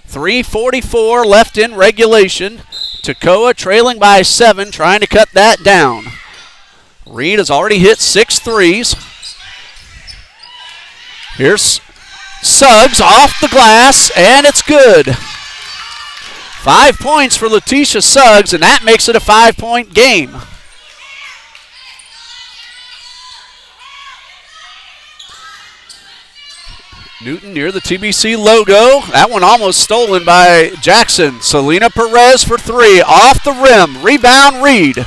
3:44 left in regulation. Toccoa trailing by 7, trying to cut that down. Reed has already hit 6 threes. Here's Suggs off the glass, and it's good. 5 points for Letitia Suggs, and that makes it a 5-point game. Newton near the TBC logo. That one almost stolen by Jackson. Selena Perez for 3. Off the rim. Rebound Reed.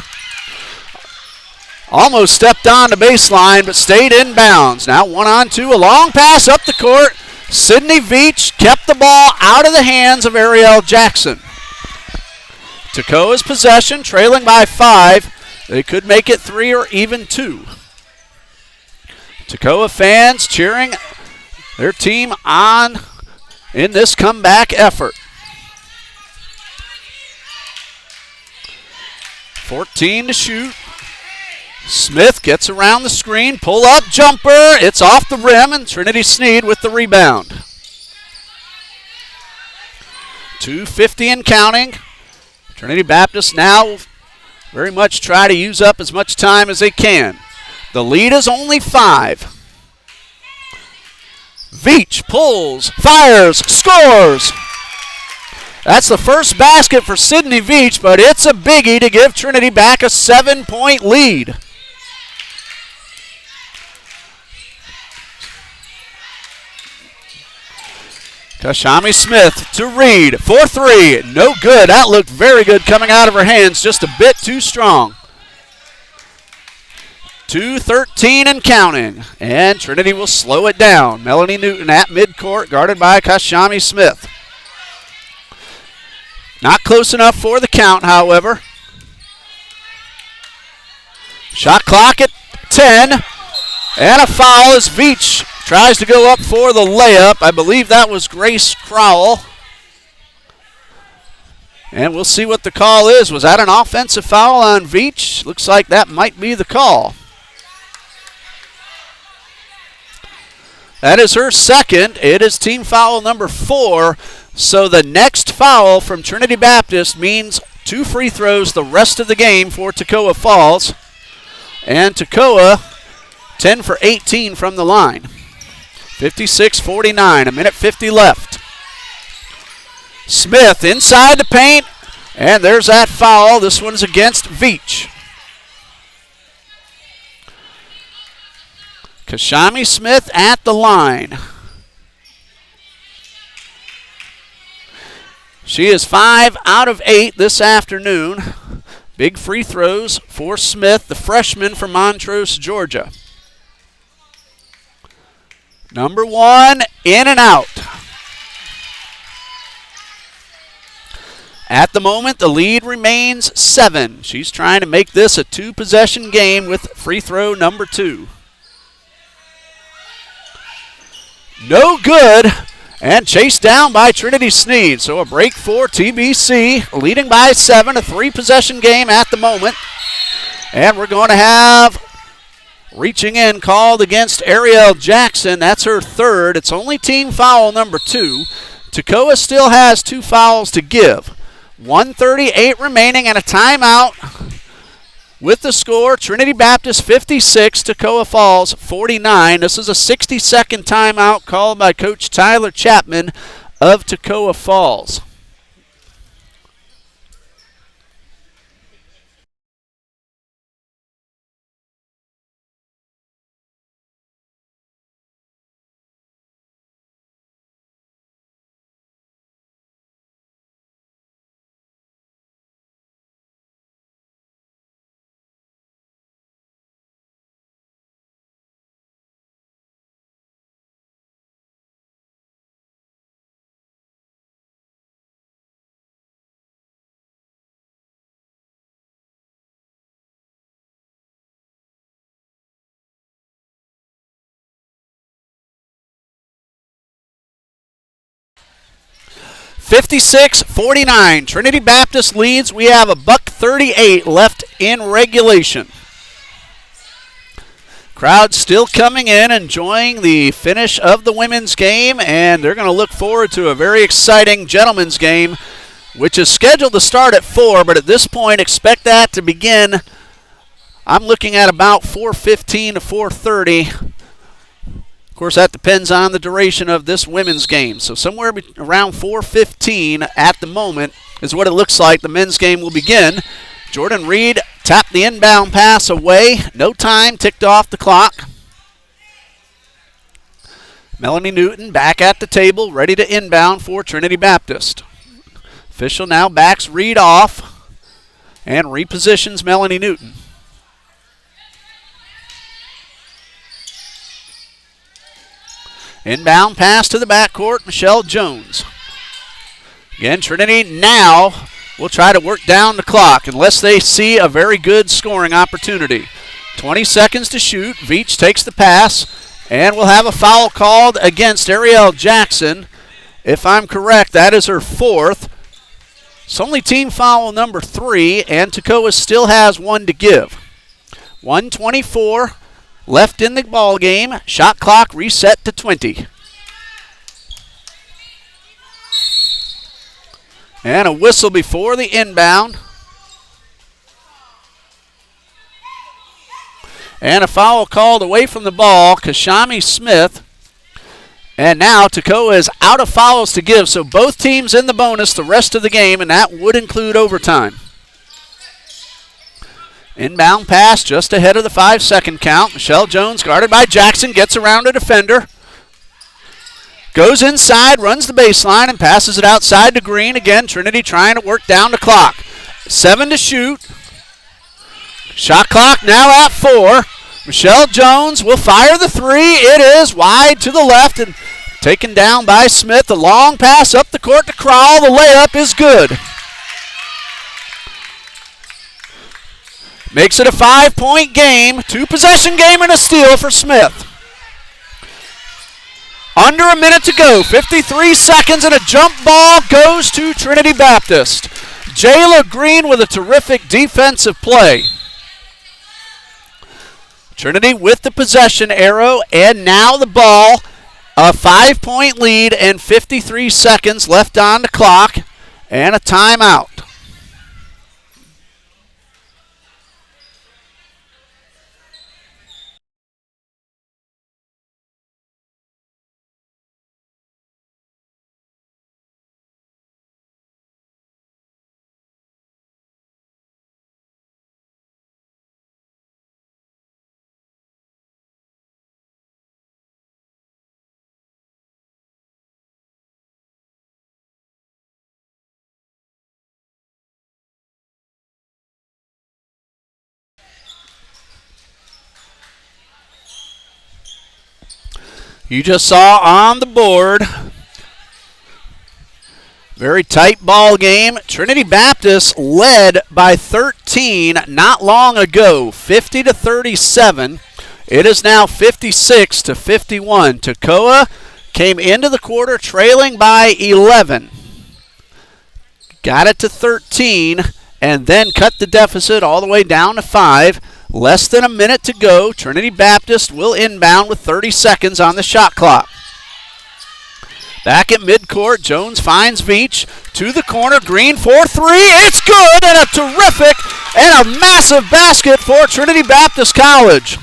Almost stepped on the baseline, but stayed in bounds. Now 1-on-2. A long pass up the court. Sydney Veach kept the ball out of the hands of Ariel Jackson. Toccoa's possession, trailing by 5. They could make it 3 or even 2. Toccoa fans cheering their team on in this comeback effort. 14 to shoot. Smith gets around the screen, pull-up jumper. It's off the rim, and Trinity Sneed with the rebound. 2:50 and counting. Trinity Baptist now very much try to use up as much time as they can. The lead is only 5. Veach pulls, fires, scores. That's the first basket for Sydney Veach, but it's a biggie to give Trinity back a 7-point lead. Kashami Smith to Reed for 3. No good. That looked very good coming out of her hands, just a bit too strong. 2:13 and counting, and Trinity will slow it down. Melanie Newton at midcourt, guarded by Kashami Smith. Not close enough for the count, however. Shot clock at 10, and a foul as Veach tries to go up for the layup. I believe that was Grace Crowell. And we'll see what the call is. Was that an offensive foul on Veach? Looks like that might be the call. That is her second. It is team foul number 4. So the next foul from Trinity Baptist means 2 free throws the rest of the game for Toccoa Falls. And Toccoa 10 for 18 from the line. 56-49, a minute 50 left. Smith inside the paint, and there's that foul. This one's against Veach. Kashami Smith at the line. She is 5 out of 8 this afternoon. Big free throws for Smith, the freshman from Montrose, Georgia. Number 1, in and out. At the moment, the lead remains 7. She's trying to make this a 2-possession game with free throw number 2. No good, and chased down by Trinity Sneed. So a break for TBC, leading by 7, a 3-possession game at the moment. And we're going to have reaching in called against Ariel Jackson. That's her 3rd. It's only team foul number 2. Toccoa still has 2 fouls to give. 1:38 remaining and a timeout. With the score, Trinity Baptist 56, Toccoa Falls 49. This is a 60-second timeout called by Coach Tyler Chapman of Toccoa Falls. (56-49). Trinity Baptist leads. We have a $1:38 left in regulation. Crowd still coming in, enjoying the finish of the women's game, and they're going to look forward to a very exciting gentlemen's game, which is scheduled to start at 4, but at this point expect that to begin. I'm looking at about 4:15 to 4:30. Of course, that depends on the duration of this women's game. So somewhere around 4:15 at the moment is what it looks like the men's game will begin. Jordan Reed tapped the inbound pass away. No time ticked off the clock. Melanie Newton back at the table, ready to inbound for Trinity Baptist. Official now backs Reed off and repositions Melanie Newton. Inbound pass to the backcourt, Michelle Jones. Again, Trinity now will try to work down the clock unless they see a very good scoring opportunity. 20 seconds to shoot. Veach takes the pass, and we'll have a foul called against Ariel Jackson. If I'm correct, that is her 4th. It's only team foul number 3, and Toccoa still has 1 to give. 1:24 left in the ball game. Shot clock reset to 20. And a whistle before the inbound. And a foul called away from the ball, Kashami Smith. And now Toccoa is out of fouls to give, so both teams in the bonus the rest of the game, and that would include overtime. Inbound pass just ahead of the 5-second count. Michelle Jones guarded by Jackson, gets around a defender. Goes inside, runs the baseline, and passes it outside to Green. Again, Trinity trying to work down the clock. 7 to shoot. Shot clock now at 4. Michelle Jones will fire the 3. It is wide to the left and taken down by Smith. The long pass up the court to Crowell. The layup is good. Makes it a 5-point game. 2-possession game and a steal for Smith. Under a minute to go. 53 seconds and a jump ball goes to Trinity Baptist. Jayla Green with a terrific defensive play. Trinity with the possession arrow, and now the ball. A 5-point lead and 53 seconds left on the clock, and a timeout. You just saw on the board Very tight ball game. Trinity Baptist led by 13 not long ago, 50-37. It is now 56-51. Toccoa came into the quarter trailing by 11. Got it to 13 and then cut the deficit all the way down to 5. Less than a minute to go. Trinity Baptist will inbound with 30 seconds on the shot clock. Back at midcourt, Jones finds Veach to the corner. Green for 3. It's good, and a terrific and a massive basket for Trinity Baptist College.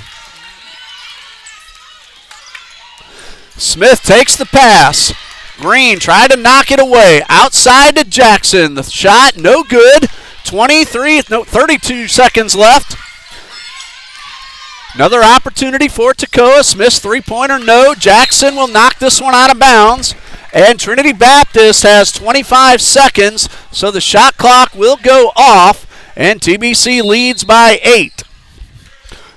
Smith takes the pass. Green tried to knock it away. Outside to Jackson. The shot no good. 32 seconds left. Another opportunity for Toccoa. Smith's three-pointer no. Jackson will knock this one out of bounds. And Trinity Baptist has 25 seconds, so the shot clock will go off, and TBC leads by 8.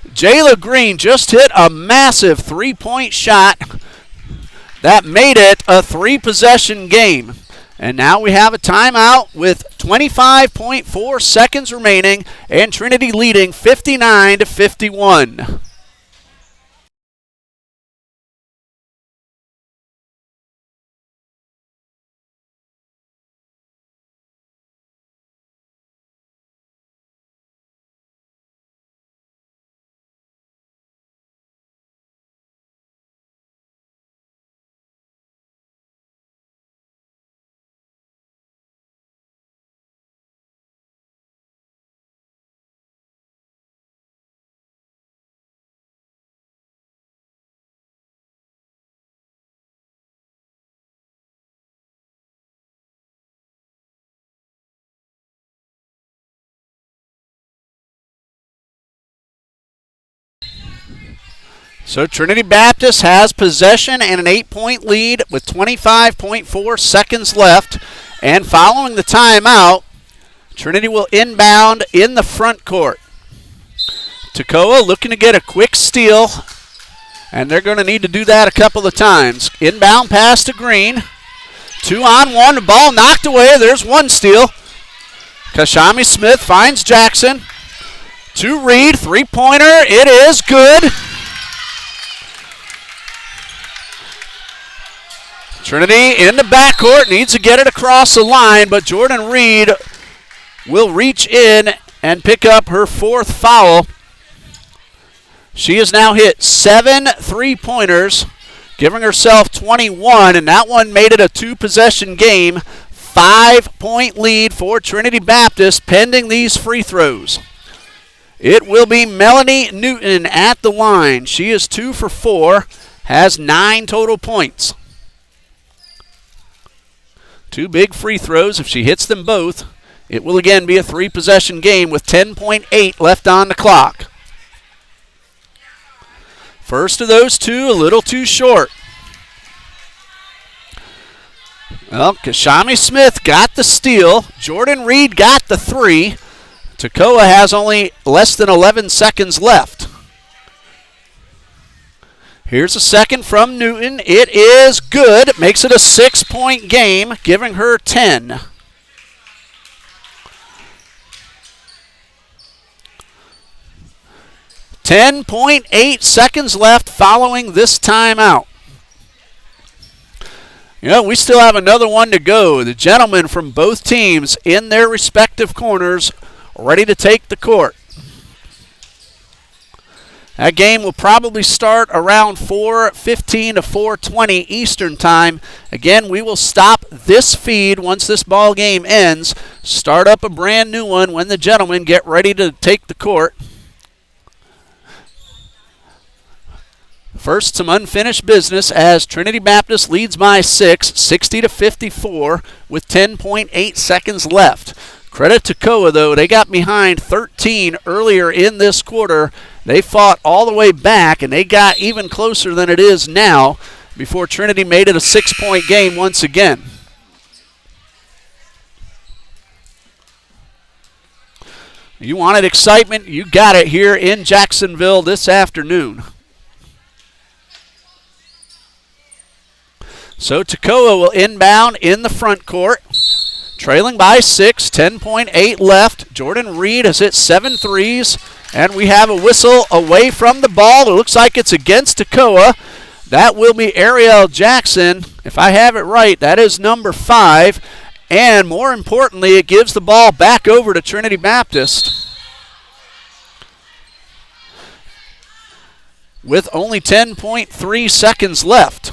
Jayla Green just hit a massive three-point shot that made it a three-possession game. And now we have a timeout with 25.4 seconds remaining, and Trinity leading 59-51. So Trinity Baptist has possession and an 8-point lead with 25.4 seconds left. And following the timeout, Trinity will inbound in the front court. Toccoa looking to get a quick steal, and they're going to need to do that a couple of times. Inbound pass to Green. 2-on-1, the ball knocked away. There's one steal. Kashami Smith finds Jackson. To Reed, three-pointer. It is good. Trinity in the backcourt, needs to get it across the line, but Jordan Reed will reach in and pick up her fourth foul. She has now hit 7 three-pointers, giving herself 21, and that one made it a two-possession game. 5-point lead for Trinity Baptist pending these free throws. It will be Melanie Newton at the line. She is 2 for 4, has 9 total points. 2 big free throws. If she hits them both, it will again be a three-possession game with 10.8 left on the clock. First of those two, a little too short. Well, Kashami Smith got the steal. Jordan Reed got the 3. Toccoa has only less than 11 seconds left. Here's a second from Newton. It is good. It makes it a 6-point game, giving her 10. .8 seconds left following this timeout. You know, we still have another one to go. The gentlemen from both teams in their respective corners ready to take the court. That game will probably start around 4:15 to 4:20 Eastern Time. Again, we will stop this feed once this ball game ends. Start up a brand new one when the gentlemen get ready to take the court. First, some unfinished business as Trinity Baptist leads by 6, 60-54, with 10.8 seconds left. Credit to Toccoa, though. They got behind 13 earlier in this quarter. They fought all the way back, and they got even closer than it is now before Trinity made it a 6-point game once again. You wanted excitement, you got it here in Jacksonville this afternoon. So Toccoa will inbound in the front court. trailing by 6, 10.8 left. Jordan Reed has hit 7 threes, and we have a whistle away from the ball. It looks like it's against Toccoa. That will be Ariel Jackson. If I have it right, that is number 5. And more importantly, it gives the ball back over to Trinity Baptist with only 10.3 seconds left.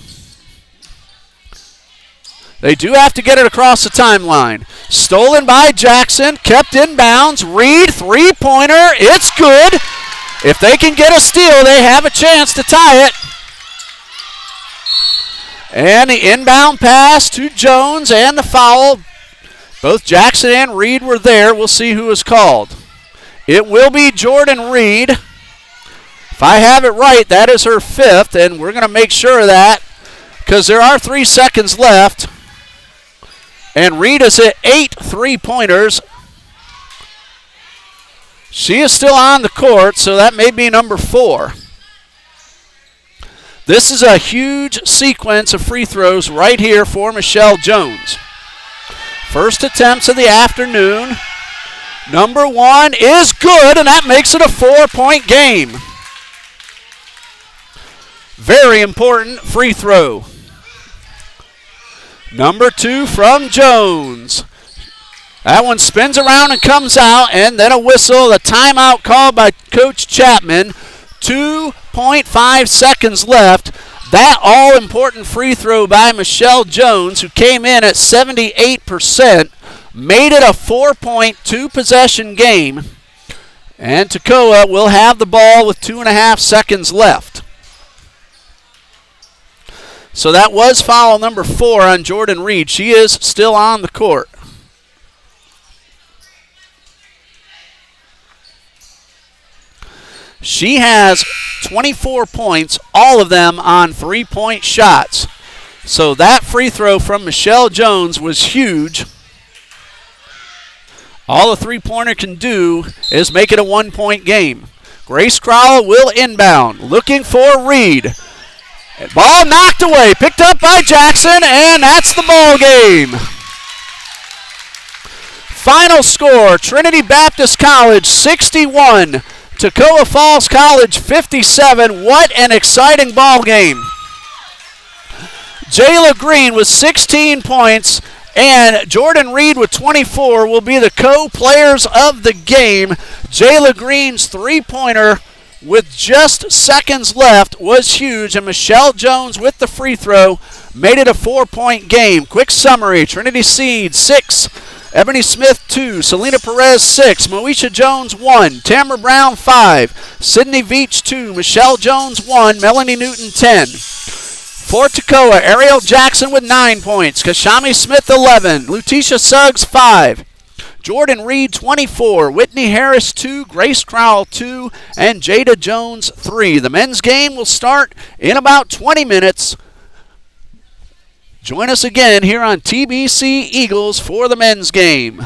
They do have to get it across the timeline. Stolen by Jackson, kept in bounds. Reed, three-pointer, it's good. If they can get a steal, they have a chance to tie it. And the inbound pass to Jones and the foul. Both Jackson and Reed were there. We'll see who is called. It will be Jordan Reed. If I have it right, that is her 5th, and we're going to make sure of that because there are 3 seconds left. And Reed has hit 8 3-pointers. She is still on the court, so that may be number 4. This is a huge sequence of free throws right here for Michelle Jones. First attempts of the afternoon. Number 1 is good, and that makes it a 4-point game. Very important free throw. Number 2 from Jones. That one spins around and comes out, and then a whistle, a timeout called by Coach Chapman. 2.5 seconds left. That all-important free throw by Michelle Jones, who came in at 78%, made it a 4-point, 2-possession game. And Toccoa will have the ball with 2.5 seconds left. So that was foul number 4 on Jordan Reed. She is still on the court. She has 24 points, all of them on 3-point shots. So that free throw from Michelle Jones was huge. All a three-pointer can do is make it a 1-point game. Grace Crowell will inbound, looking for Reed. Ball knocked away, picked up by Jackson, and that's the ball game. Final score, Trinity Baptist College 61, Toccoa Falls College 57. What an exciting ball game. Jayla Green with 16 points and Jordan Reed with 24 will be the co-players of the game. Jayla Green's three-pointer with just seconds left was huge, and Michelle Jones with the free throw made it a 4-point game. Quick summary: Trinity Seed 6, Ebony Smith 2, Selena Perez 6, Moesha Jones 1, Tamara Brown 5, Sydney Veach 2, Michelle Jones 1, Melanie Newton 10. For Toccoa, Ariel Jackson with 9 points, Kashami Smith 11, Lutisha Suggs 5, Jordan Reed 24, Whitney Harris 2, Grace Crowell 2, and Jada Jones 3. The men's game will start in about 20 minutes. Join us again here on TBC Eagles for the men's game.